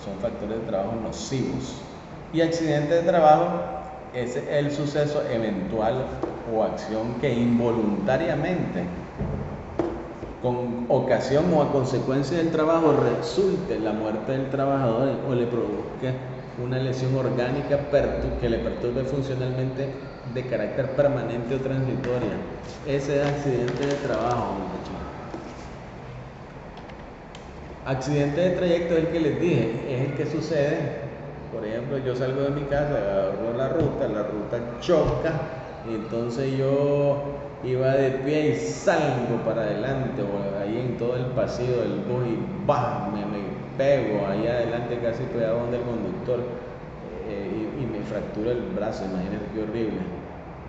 Son factores de trabajo nocivos. Y accidente de trabajo es el suceso eventual o acción que involuntariamente, con ocasión o a consecuencia del trabajo, resulte la muerte del trabajador o le provoque una lesión orgánica que le perturbe funcionalmente de carácter permanente o transitoria. Ese es accidente de trabajo, muchachos. Accidente de trayecto es el que les dije, es el que sucede. Por ejemplo, yo salgo de mi casa, agarro la ruta choca, y entonces yo iba de pie y salgo para adelante, o ahí en todo el pasillo del bus, y me pego ahí adelante, casi pegado donde el conductor, y me fractura el brazo. Imagínense qué horrible.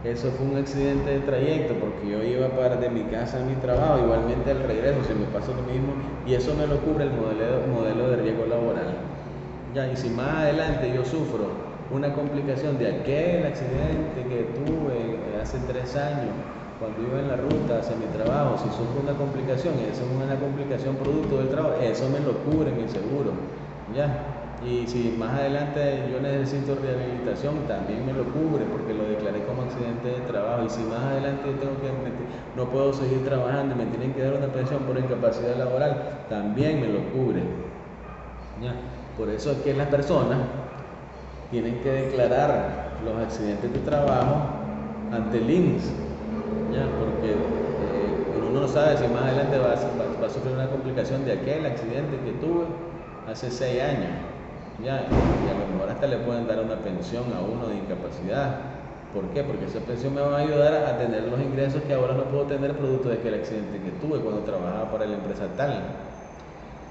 Eso fue un accidente de trayecto, porque yo iba de mi casa a mi trabajo, igualmente al regreso se me pasó lo mismo, y eso me lo cubre el modelo de riesgo laboral. Ya, y si más adelante yo sufro una complicación de aquel accidente que tuve hace 3 años, cuando iba en la ruta hacia mi trabajo, si sufro una complicación, esa es una complicación producto del trabajo, eso me lo cubre mi seguro, ya. Y si más adelante yo necesito rehabilitación, también me lo cubre, porque lo declaré como accidente de trabajo. Y si más adelante yo no puedo seguir trabajando y me tienen que dar una pensión por incapacidad laboral, también me lo cubre, ya. Por eso es que las personas tienen que declarar los accidentes de trabajo ante el INS, ¿ya? Porque uno no sabe si más adelante va a sufrir una complicación de aquel accidente que tuve hace 6 años, ya, y a lo mejor hasta le pueden dar una pensión a uno de incapacidad. ¿Por qué? Porque esa pensión me va a ayudar a tener los ingresos que ahora no puedo tener producto de que el accidente que tuve cuando trabajaba para la empresa tal.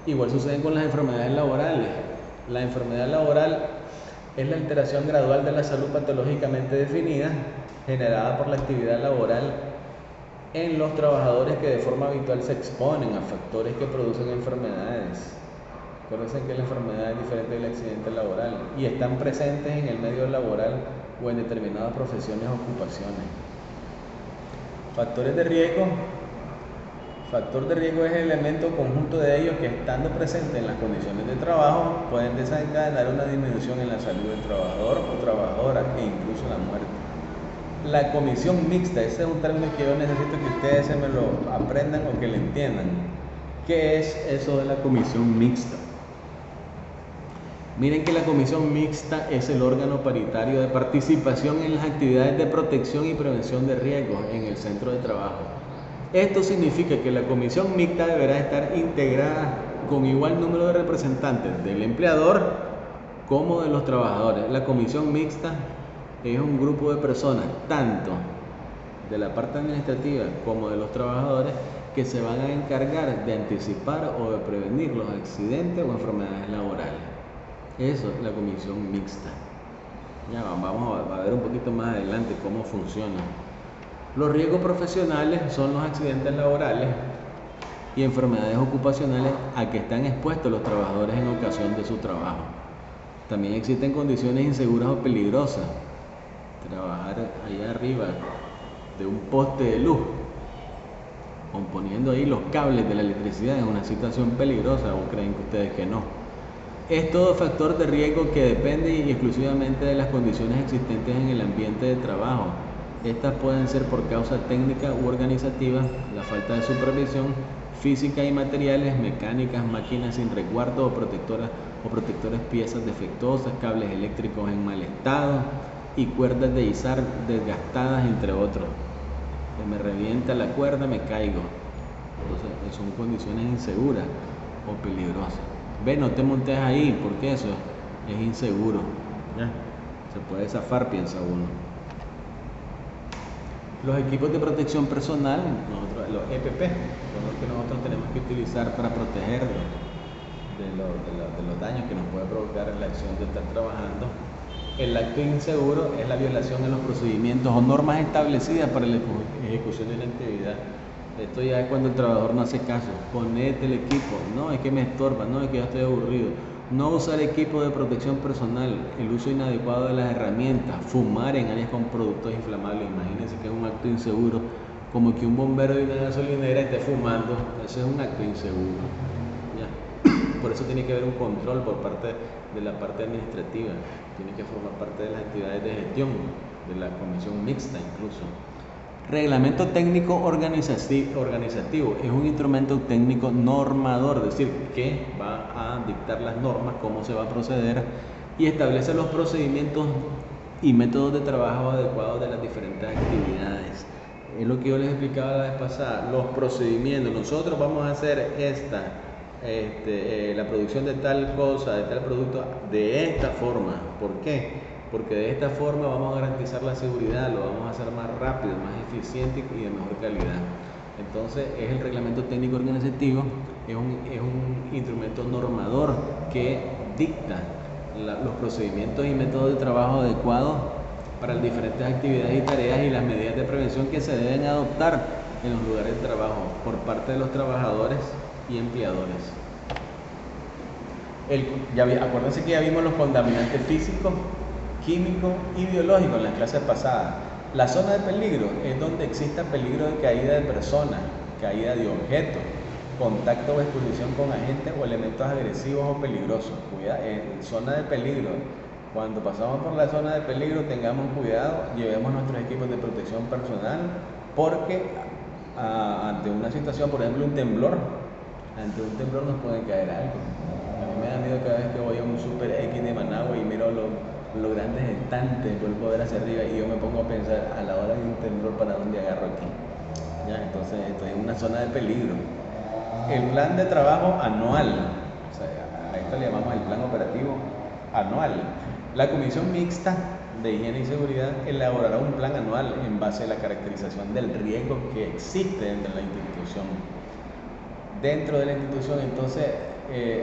Igual sucede con las enfermedades laborales. La enfermedad laboral es la alteración gradual de la salud patológicamente definida generada por la actividad laboral en los trabajadores que de forma habitual se exponen a factores que producen enfermedades. Acuérdense que la enfermedad es diferente del accidente laboral y están presentes en el medio laboral o en determinadas profesiones o ocupaciones. Factores de riesgo. Factor de riesgo es el elemento conjunto de ellos que, estando presentes en las condiciones de trabajo, pueden desencadenar una disminución en la salud del trabajador o trabajadora e incluso la muerte. La comisión mixta, ese es un término que yo necesito que ustedes se me lo aprendan o que lo entiendan. ¿Qué es eso de la comisión mixta? Miren que la comisión mixta es el órgano paritario de participación en las actividades de protección y prevención de riesgos en el centro de trabajo. Esto significa que la comisión mixta deberá estar integrada con igual número de representantes del empleador como de los trabajadores. La comisión mixta es un grupo de personas, tanto de la parte administrativa como de los trabajadores, que se van a encargar de anticipar o de prevenir los accidentes o enfermedades laborales. Eso es la comisión mixta. Ya vamos a ver un poquito más adelante cómo funciona. Los riesgos profesionales son los accidentes laborales y enfermedades ocupacionales a que están expuestos los trabajadores en ocasión de su trabajo. También existen condiciones inseguras o peligrosas. Trabajar allá arriba de un poste de luz, componiendo ahí los cables de la electricidad, es una situación peligrosa, ¿o creen que ustedes que no? Es todo factor de riesgo que depende exclusivamente de las condiciones existentes en el ambiente de trabajo. Estas pueden ser por causa técnica u organizativa, la falta de supervisión física y materiales, mecánicas, máquinas sin resguardo o protectores, piezas defectuosas, cables eléctricos en mal estado y cuerdas de izar desgastadas, entre otros. Se me revienta la cuerda, me caigo. Entonces son condiciones inseguras o peligrosas. Ve, no te montes ahí, porque eso es inseguro. ¿Ya? Se puede zafar, piensa uno. Los equipos de protección personal, los EPP, son los que nosotros tenemos que utilizar para proteger de los daños que nos puede provocar la acción de estar trabajando. El acto inseguro es la violación de los procedimientos o normas establecidas para la ejecución de la actividad. Esto ya es cuando el trabajador no hace caso. Ponete el equipo, no, es que me estorba, no, es que ya estoy aburrido. No usar equipo de protección personal, el uso inadecuado de las herramientas, fumar en áreas con productos inflamables. Imagínense que es un acto inseguro, como que un bombero de una gasolinera esté fumando. Eso es un acto inseguro. ¿Ya? Por eso tiene que haber un control por parte de la parte administrativa. Tiene que formar parte de las actividades de gestión, de la comisión mixta incluso. Reglamento técnico organizativo es un instrumento técnico normador, es decir, que va a dictar las normas, cómo se va a proceder y establece los procedimientos y métodos de trabajo adecuados de las diferentes actividades. Es lo que yo les explicaba la vez pasada, los procedimientos. Nosotros vamos a hacer la producción de tal cosa, de tal producto, de esta forma. ¿Por qué? Porque de esta forma vamos a garantizar la seguridad, lo vamos a hacer más rápido, más eficiente y de mejor calidad. Entonces es el reglamento técnico organizativo, es un instrumento normador que dicta los procedimientos y métodos de trabajo adecuados para las diferentes actividades y tareas y las medidas de prevención que se deben adoptar en los lugares de trabajo por parte de los trabajadores y empleadores. Acuérdense que ya vimos los contaminantes físicos, químico y biológico en las clases pasadas. La zona de peligro es donde exista peligro de caída de personas, caída de objetos, contacto o exposición con agentes o elementos agresivos o peligrosos. Zona de peligro. Cuando pasamos por la zona de peligro, tengamos cuidado, llevemos nuestros equipos de protección personal, porque ante una situación, por ejemplo, ante un temblor nos puede caer algo. A mí me da miedo cada vez que voy a un Super X de Managua y miro los grandes estantes por el poder hacia arriba y yo me pongo a pensar a la hora de un temblor para dónde agarro aquí. ¿Ya? Entonces estoy en una zona de peligro. El plan de trabajo anual, o sea, a esto le llamamos el plan operativo anual. La Comisión Mixta de Higiene y Seguridad elaborará un plan anual en base a la caracterización del riesgo que existe dentro de la institución. Dentro de la institución, entonces,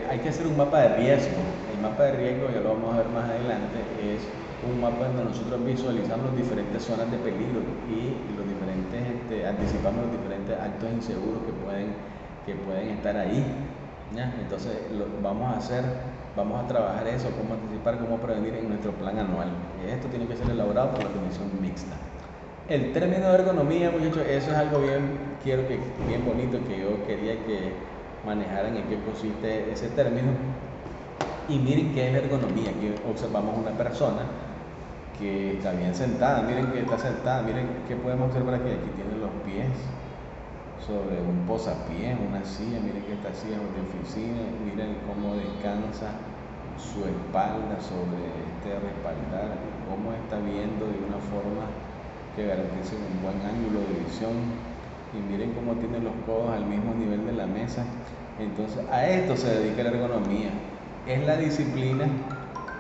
hay que hacer un mapa de riesgo. El mapa de riesgo, ya lo vamos a ver más adelante, es un mapa donde nosotros visualizamos las diferentes zonas de peligro y los diferentes, anticipamos los diferentes actos inseguros que pueden estar ahí, ¿ya? Entonces vamos a trabajar eso, cómo anticipar, cómo prevenir en nuestro plan anual. Esto tiene que ser elaborado por la Comisión Mixta. El término de ergonomía, muchachos, eso es algo bien bonito que yo quería que manejaran en qué consiste ese término. Y miren qué es la ergonomía. Aquí observamos una persona que está bien sentada, miren que está sentada, miren qué podemos observar aquí. Aquí tiene los pies sobre un posapiés, una silla, miren que esta silla es de oficina, miren cómo descansa su espalda sobre este respaldar, cómo está viendo de una forma que garantice un buen ángulo de visión, y miren cómo tiene los codos al mismo nivel de la mesa. Entonces a esto se dedica la ergonomía. Es la disciplina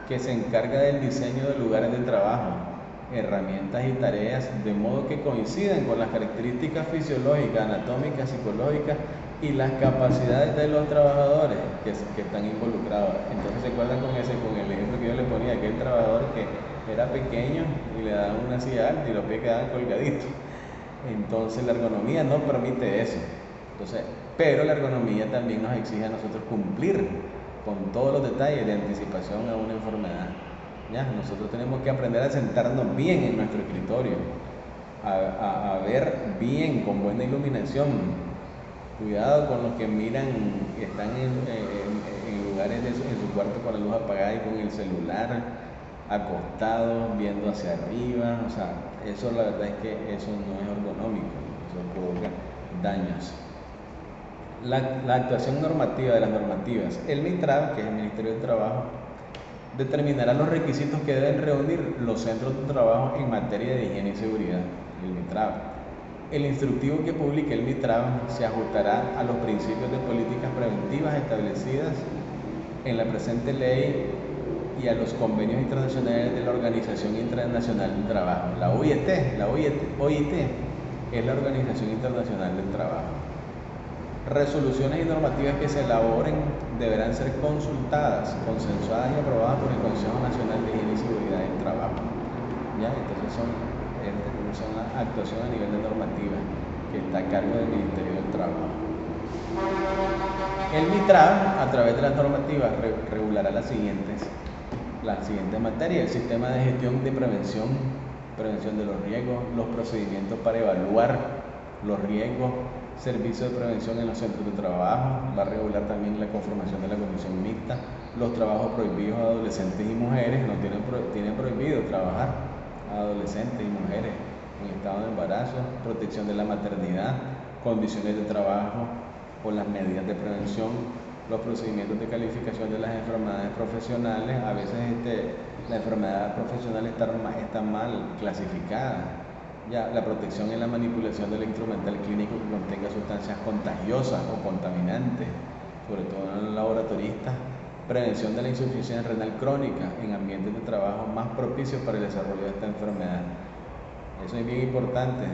que se encarga del diseño de lugares de trabajo, herramientas y tareas de modo que coincidan con las características fisiológicas, anatómicas, psicológicas y las capacidades de los trabajadores que están involucrados. Entonces se acuerdan con el ejemplo que yo le ponía, aquel trabajador que era pequeño y le daban una silla alta y los pies quedaban colgaditos. Entonces la ergonomía no permite eso. Entonces, pero la ergonomía también nos exige a nosotros cumplir con todos los detalles de anticipación a una enfermedad. ¿Ya? Nosotros tenemos que aprender a sentarnos bien en nuestro escritorio, a ver bien, con buena iluminación. Cuidado con los que miran, están en lugares en su cuarto con la luz apagada y con el celular, acostados, viendo hacia arriba. O sea, eso la verdad es que eso no es ergonómico, eso provoca daños. La actuación normativa de las normativas. El MITRAB, que es el Ministerio del Trabajo, determinará los requisitos que deben reunir los centros de trabajo en materia de higiene y seguridad, el MITRAB. El instructivo que publique el MITRAB se ajustará a los principios de políticas preventivas establecidas en la presente ley y a los convenios internacionales de la Organización Internacional del Trabajo. La OIT es la Organización Internacional del Trabajo. Resoluciones y normativas que se elaboren deberán ser consultadas, consensuadas y aprobadas por el Consejo Nacional de Higiene y Seguridad del Trabajo. ¿Ya? Entonces son la actuación a nivel de normativa que está a cargo del Ministerio del Trabajo. El MITRAB, a través de las normativas, regulará las siguientes materias: el sistema de gestión de prevención de los riesgos, los procedimientos para evaluar los riesgos, servicios de prevención en los centros de trabajo. Va a regular también la conformación de la comisión mixta, los trabajos prohibidos a adolescentes y mujeres. No tienen prohibido trabajar a adolescentes y mujeres en estado de embarazo, protección de la maternidad, condiciones de trabajo o las medidas de prevención, los procedimientos de calificación de las enfermedades profesionales. A veces la enfermedad profesional está mal clasificada. Ya, la protección en la manipulación del instrumental clínico que contenga sustancias contagiosas o contaminantes, sobre todo en los laboratoristas. Prevención de la insuficiencia renal crónica en ambientes de trabajo más propicios para el desarrollo de esta enfermedad. Eso es bien importante.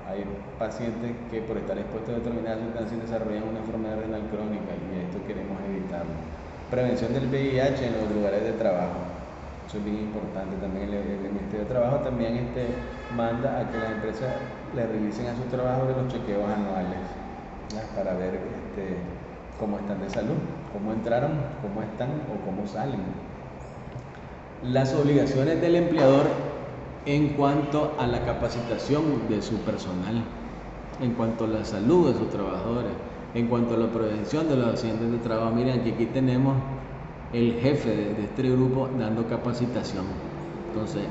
Hay pacientes que por estar expuestos a determinadas sustancias desarrollan una enfermedad renal crónica y esto queremos evitarlo. Prevención del VIH en los lugares de trabajo. Eso es bien importante. También el Ministerio de Trabajo también manda a que las empresas le realicen a sus trabajadores los chequeos anuales, ¿ya? Para ver cómo están de salud, cómo entraron, cómo están o cómo salen. Las obligaciones del empleador en cuanto a la capacitación de su personal, en cuanto a la salud de sus trabajadores, en cuanto a la prevención de los accidentes de trabajo. Miren, aquí tenemos el jefe de este grupo dando capacitación. Entonces,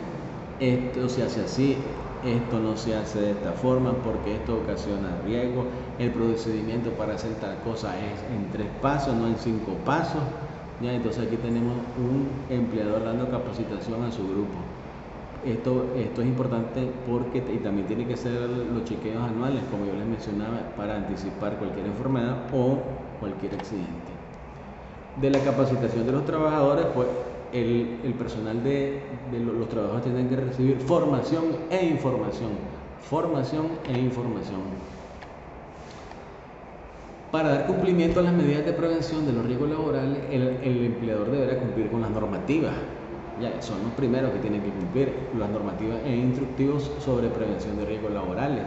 esto se hace así, esto no se hace de esta forma porque esto ocasiona riesgo. El procedimiento para hacer tal cosa es en 3 pasos, no en 5 pasos. ¿Ya? Entonces aquí tenemos un empleador dando capacitación a su grupo. Esto es importante porque y también tiene que ser los chequeos anuales, como yo les mencionaba, para anticipar cualquier enfermedad o cualquier accidente. De la capacitación de los trabajadores, pues el personal los trabajadores tienen que recibir formación e información. Formación e información. Para dar cumplimiento a las medidas de prevención de los riesgos laborales, el empleador deberá cumplir con las normativas. Ya son los primeros que tienen que cumplir las normativas e instructivos sobre prevención de riesgos laborales.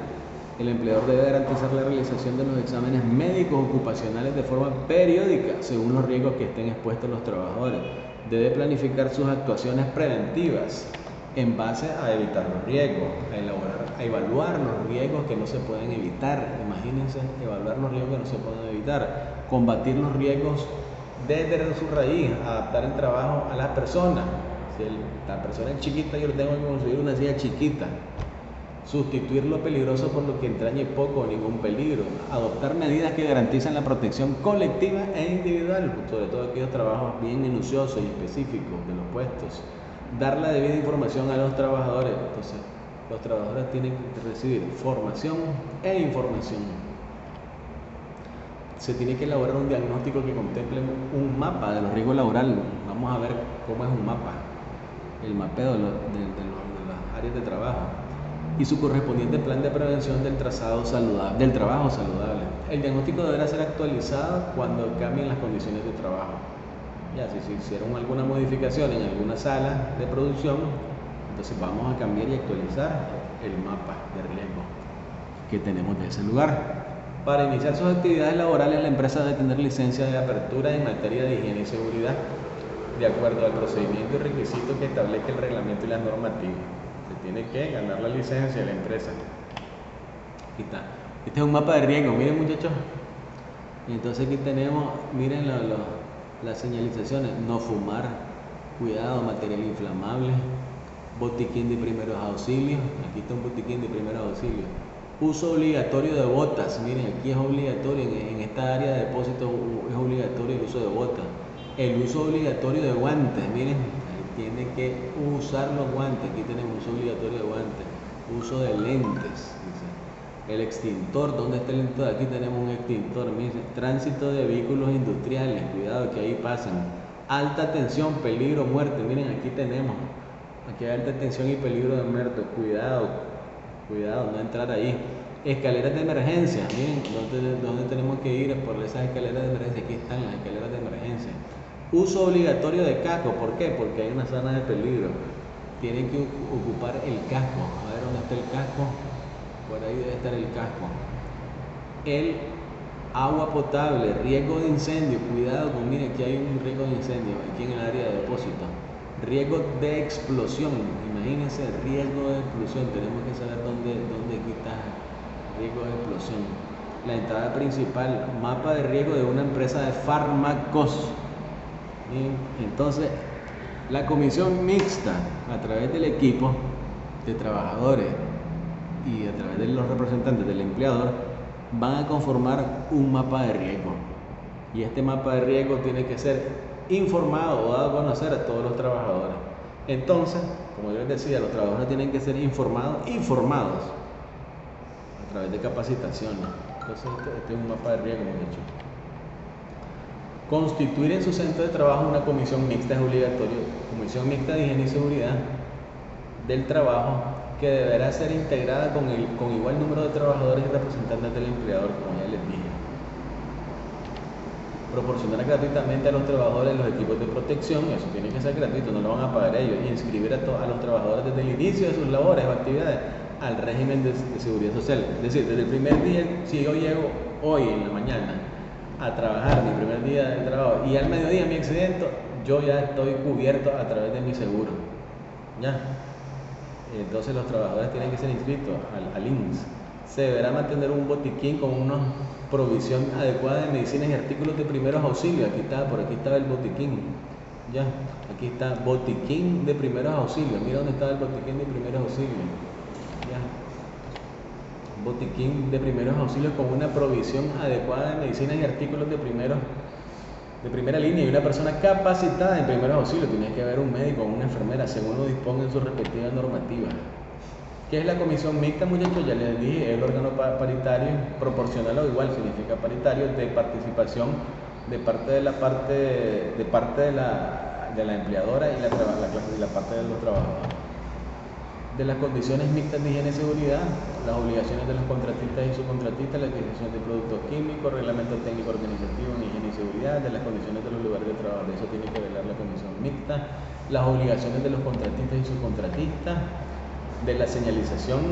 El empleador debe garantizar la realización de los exámenes médicos ocupacionales de forma periódica según los riesgos que estén expuestos los trabajadores. Debe planificar sus actuaciones preventivas en base a evitar los riesgos, a evaluar los riesgos que no se pueden evitar. Imagínense, evaluar los riesgos que no se pueden evitar, combatir los riesgos desde su raíz, adaptar el trabajo a las personas. Si la persona es chiquita, yo le tengo que construir una silla chiquita. Sustituir lo peligroso por lo que entrañe poco o ningún peligro. Adoptar medidas que garantizan la protección colectiva e individual, sobre todo aquellos trabajos bien minuciosos y específicos de los puestos. Dar la debida información a los trabajadores. Entonces, los trabajadores tienen que recibir formación e información. Se tiene que elaborar un diagnóstico que contemple un mapa de los riesgos laborales. Vamos a ver cómo es un mapa. El mapeo de las áreas de trabajo y su correspondiente plan de prevención del trabajo saludable. El diagnóstico deberá ser actualizado cuando cambien las condiciones de trabajo. Ya, si se hicieron alguna modificación en alguna sala de producción, entonces vamos a cambiar y actualizar el mapa de riesgo que tenemos de ese lugar. Para iniciar sus actividades laborales, la empresa debe tener licencia de apertura en materia de higiene y seguridad, de acuerdo al procedimiento y requisitos que establezca el reglamento y las normativas. Se tiene que ganar la licencia de la empresa. Aquí está. Este es un mapa de riesgo, miren muchachos. Y entonces aquí tenemos, miren las señalizaciones: no fumar, cuidado, material inflamable, botiquín de primeros auxilios. Aquí está un botiquín de primeros auxilios. Uso obligatorio de botas. Miren, aquí es obligatorio, en esta área de depósito es obligatorio el uso de botas. El uso obligatorio de guantes. Miren, tiene que usar los guantes. Aquí tenemos uso obligatorio de guantes. Uso de lentes. Dice. El extintor. ¿Dónde está el extintor? Aquí tenemos un extintor. Miren, tránsito de vehículos industriales. Cuidado que ahí pasan. Alta tensión, peligro, muerte. Miren, aquí tenemos. Aquí hay alta tensión y peligro de muerte. Cuidado, no entrar ahí. Escaleras de emergencia. Miren, ¿dónde tenemos que ir? Por esas escaleras de emergencia. Aquí están las escaleras de emergencia. Uso obligatorio de casco. ¿Por qué? Porque hay una zona de peligro. Tienen que ocupar el casco. A ver dónde está el casco. Por ahí debe estar el casco. El agua potable. Riesgo de incendio. Cuidado con, miren, aquí hay un riesgo de incendio. Aquí en el área de depósito. Riesgo de explosión. Imagínense, riesgo de explosión. Tenemos que saber dónde aquí está riesgo de explosión. La entrada principal. Mapa de riesgo de una empresa de fármacos. Bien, entonces, la comisión mixta, a través del equipo de trabajadores y a través de los representantes del empleador, van a conformar un mapa de riesgo. Y este mapa de riesgo tiene que ser informado o dado a conocer a todos los trabajadores. Entonces, como yo les decía, los trabajadores tienen que ser informados a través de capacitaciones. Entonces, este es un mapa de riesgo, muchachos. Constituir en su centro de trabajo una comisión mixta es obligatorio, comisión mixta de higiene y seguridad del trabajo, que deberá ser integrada con igual número de trabajadores y representantes del empleador, como ya les dije. Proporcionar gratuitamente a los trabajadores los equipos de protección, eso tiene que ser gratuito, no lo van a pagar ellos, y inscribir a los trabajadores desde el inicio de sus labores o actividades al régimen de seguridad social. Es decir, desde el primer día, si yo llego hoy en la mañana a trabajar, mi primer día de trabajo, y al mediodía me accidento, yo ya estoy cubierto a través de mi seguro. ¿Ya? Entonces los trabajadores tienen que ser inscritos al INSS. Se deberá mantener un botiquín con una provisión adecuada de medicinas y artículos de primeros auxilios. Por aquí estaba el botiquín. Ya, aquí está botiquín de primeros auxilios. Mira dónde estaba el botiquín de primeros auxilios. Ya. Botiquín de primeros auxilios con una provisión adecuada de medicinas y artículos de primera línea y una persona capacitada en primeros auxilios. Tiene que haber un médico o una enfermera, según lo disponga en su respectiva normativa. ¿Qué es la comisión mixta, muchachos? Ya les dije, es el órgano paritario, proporcional o igual, significa paritario, de participación de parte de la de la empleadora y la parte de los trabajadores. De las condiciones mixtas de higiene y seguridad, las obligaciones de los contratistas y subcontratistas, la adquisición de productos químicos, reglamento técnico organizativo en higiene y seguridad, de las condiciones de los lugares de trabajo, de eso tiene que velar la comisión mixta, las obligaciones de los contratistas y subcontratistas, de la señalización,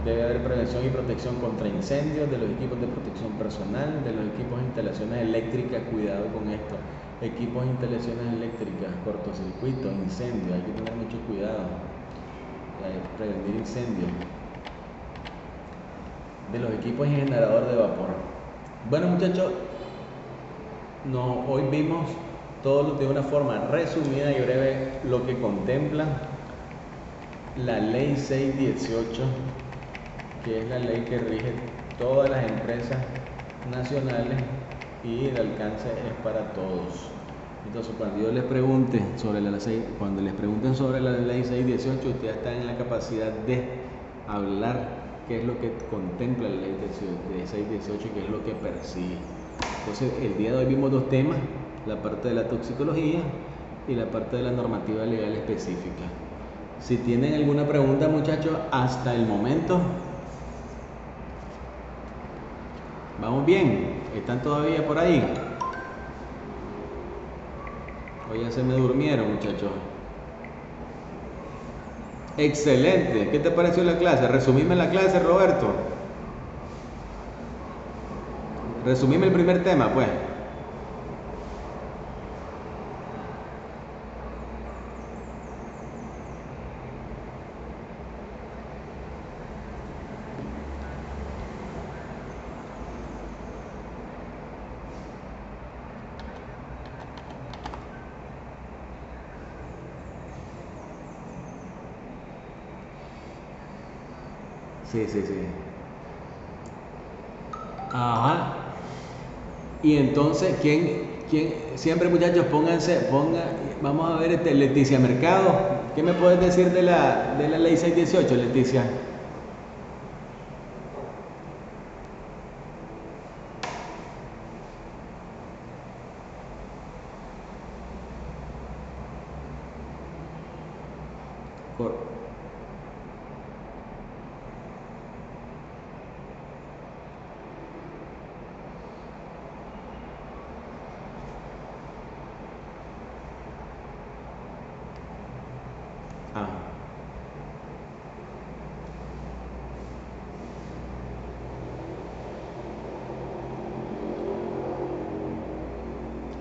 debe haber prevención y protección contra incendios, de los equipos de protección personal, de los equipos de instalaciones eléctricas, cuidado con esto, equipos de instalaciones eléctricas, cortocircuito, incendio, hay que tener mucho cuidado. Prevenir incendios, de los equipos y generador de vapor. Bueno, muchachos, hoy vimos todo de una forma resumida y breve lo que contempla la ley 618, que es la ley que rige todas las empresas nacionales y el alcance es para todos. Entonces, cuando yo les pregunte sobre cuando les pregunten sobre la ley 618, ustedes están en la capacidad de hablar qué es lo que contempla la ley 618 y qué es lo que persigue. Entonces, el día de hoy vimos dos temas, la parte de la toxicología y la parte de la normativa legal específica. Si tienen alguna pregunta, muchachos, hasta el momento, ¿vamos bien? ¿Están todavía por ahí? Hoy ya se me durmieron, muchachos. Excelente. ¿Qué te pareció la clase? Resumime la clase, Roberto. Resumime el primer tema, pues. Sí. Ajá. Y entonces, ¿quién? Siempre, muchachos, vamos a ver Leticia Mercado. ¿Qué me puedes decir de la ley 618, Leticia?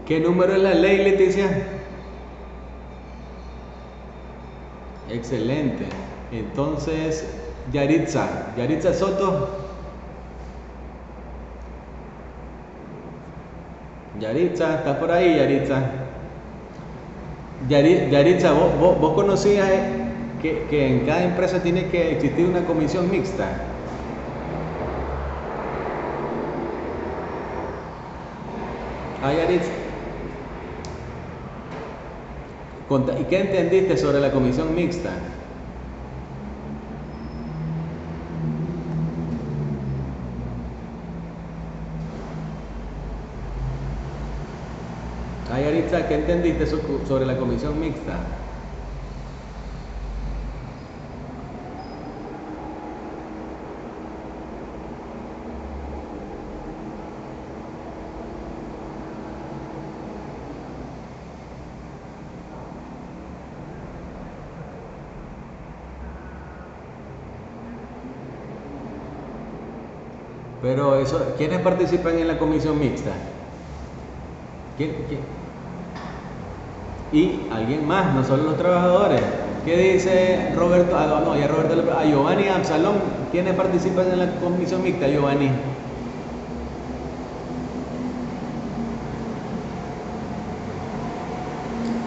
¿Qué número es la ley, Leticia? Excelente. Entonces, Yaritza Soto. Yaritza, ¿estás por ahí, Yaritza? Yaritza, ¿vos conocías que en cada empresa tiene que existir una comisión mixta? Yaritza. ¿Y qué entendiste sobre la comisión mixta? Yaritza, ¿qué entendiste sobre la comisión mixta? Pero eso, ¿quiénes participan en la comisión mixta? ¿Quién? Y alguien más, no solo los trabajadores. ¿Qué dice Roberto? A Giovanni Absalón. ¿Quiénes participan en la comisión mixta, Giovanni?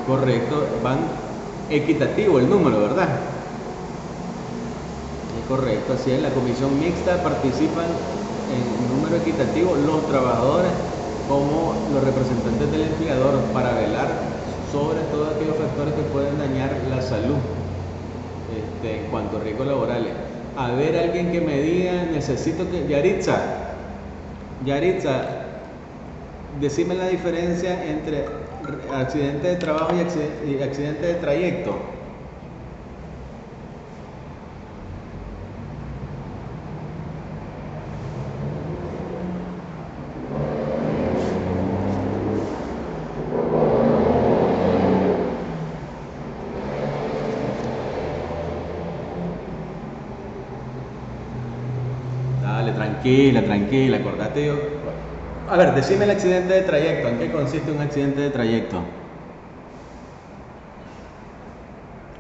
Correcto, van equitativo el número, ¿verdad? Es correcto, así es. La comisión mixta participan en número equitativo los trabajadores como los representantes del empleador para velar sobre todos aquellos factores que pueden dañar la salud en cuanto a riesgos laborales. A ver, alguien que me diga, necesito que... Yaritza, decime la diferencia entre accidente de trabajo y accidente de trayecto. Dale, tranquila, tranquila, acordate yo. A ver, decime el accidente de trayecto. ¿En qué consiste un accidente de trayecto?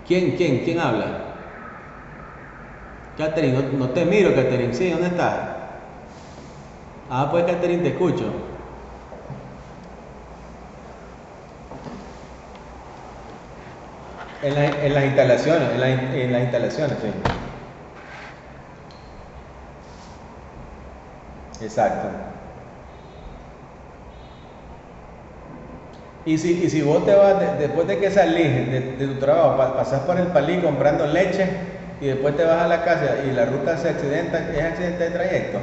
¿Quién habla? Catherine, no te miro, Catherine. Sí, ¿dónde estás? Ah, pues Catherine, te escucho. En las instalaciones, en las instalaciones, sí. Exacto. Y si vos te vas, después de que salís de tu trabajo, pasás por el palí comprando leche y después te vas a la casa y la ruta se accidenta, ¿es accidente de trayecto?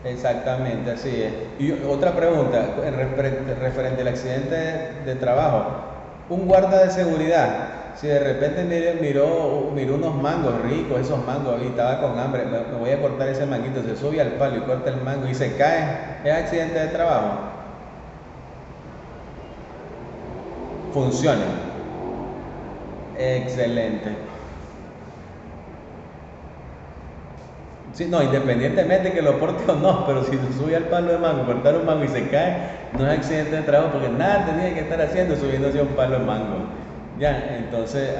Exactamente, así es. Y otra pregunta, referente al accidente de trabajo. Un guarda de seguridad, si de repente miró unos mangos ricos, esos mangos, y estaba con hambre, me voy a cortar ese manguito, se sube al palo y corta el mango y se cae, ¿es accidente de trabajo? Funciona. Excelente. Sí, no, independientemente que lo porte o no, pero si se sube al palo de mango, cortar un mango y se cae, no es accidente de trabajo porque nada tenía que estar haciendo subiéndose a un palo de mango. Ya, entonces,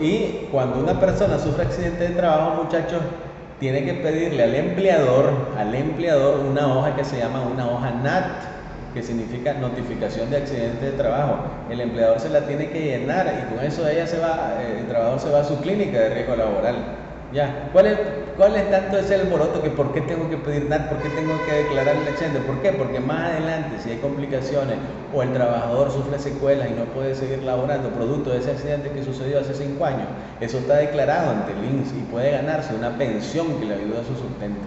y cuando una persona sufre accidente de trabajo, muchachos, tiene que pedirle al empleador una hoja que se llama una hoja NAT, que significa notificación de accidente de trabajo. El empleador se la tiene que llenar y con eso el trabajador se va a su clínica de riesgo laboral. Ya, ¿cuál es tanto ese alboroto que por qué tengo que pedir NAT, por qué tengo que declarar el accidente? ¿Por qué? Porque más adelante, si hay complicaciones o el trabajador sufre secuelas y no puede seguir laborando producto de ese accidente que sucedió hace 5 años, eso está declarado ante el INSS y puede ganarse una pensión que le ayuda a su sustento.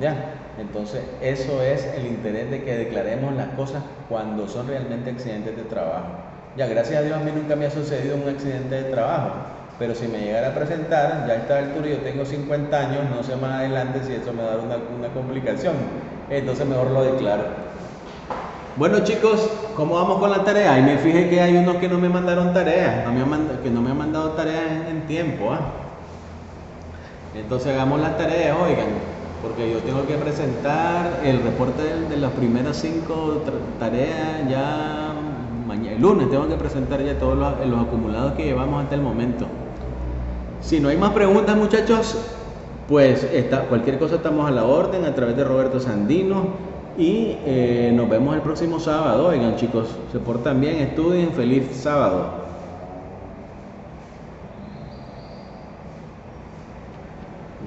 ¿Ya? Entonces, eso es el interés de que declaremos las cosas cuando son realmente accidentes de trabajo. Ya, gracias a Dios, a mí nunca me ha sucedido un accidente de trabajo, pero si me llegara a presentar, ya a esta altura yo tengo 50 años, no sé más adelante si eso me da una complicación, entonces mejor lo declaro. Bueno, chicos, ¿cómo vamos con la tarea? Y me fijé que hay unos que no me mandaron tareas, que no me han mandado tareas en tiempo, ¿ah? Entonces hagamos las tareas, oigan, porque yo tengo que presentar el reporte de las primeras 5 tareas ya mañana, el lunes tengo que presentar ya todos los acumulados que llevamos hasta el momento. Si no hay más preguntas, muchachos, pues cualquier cosa estamos a la orden a través de Roberto Sandino y nos vemos el próximo sábado. Oigan, chicos, se portan bien, estudien, feliz sábado.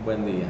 Buen día.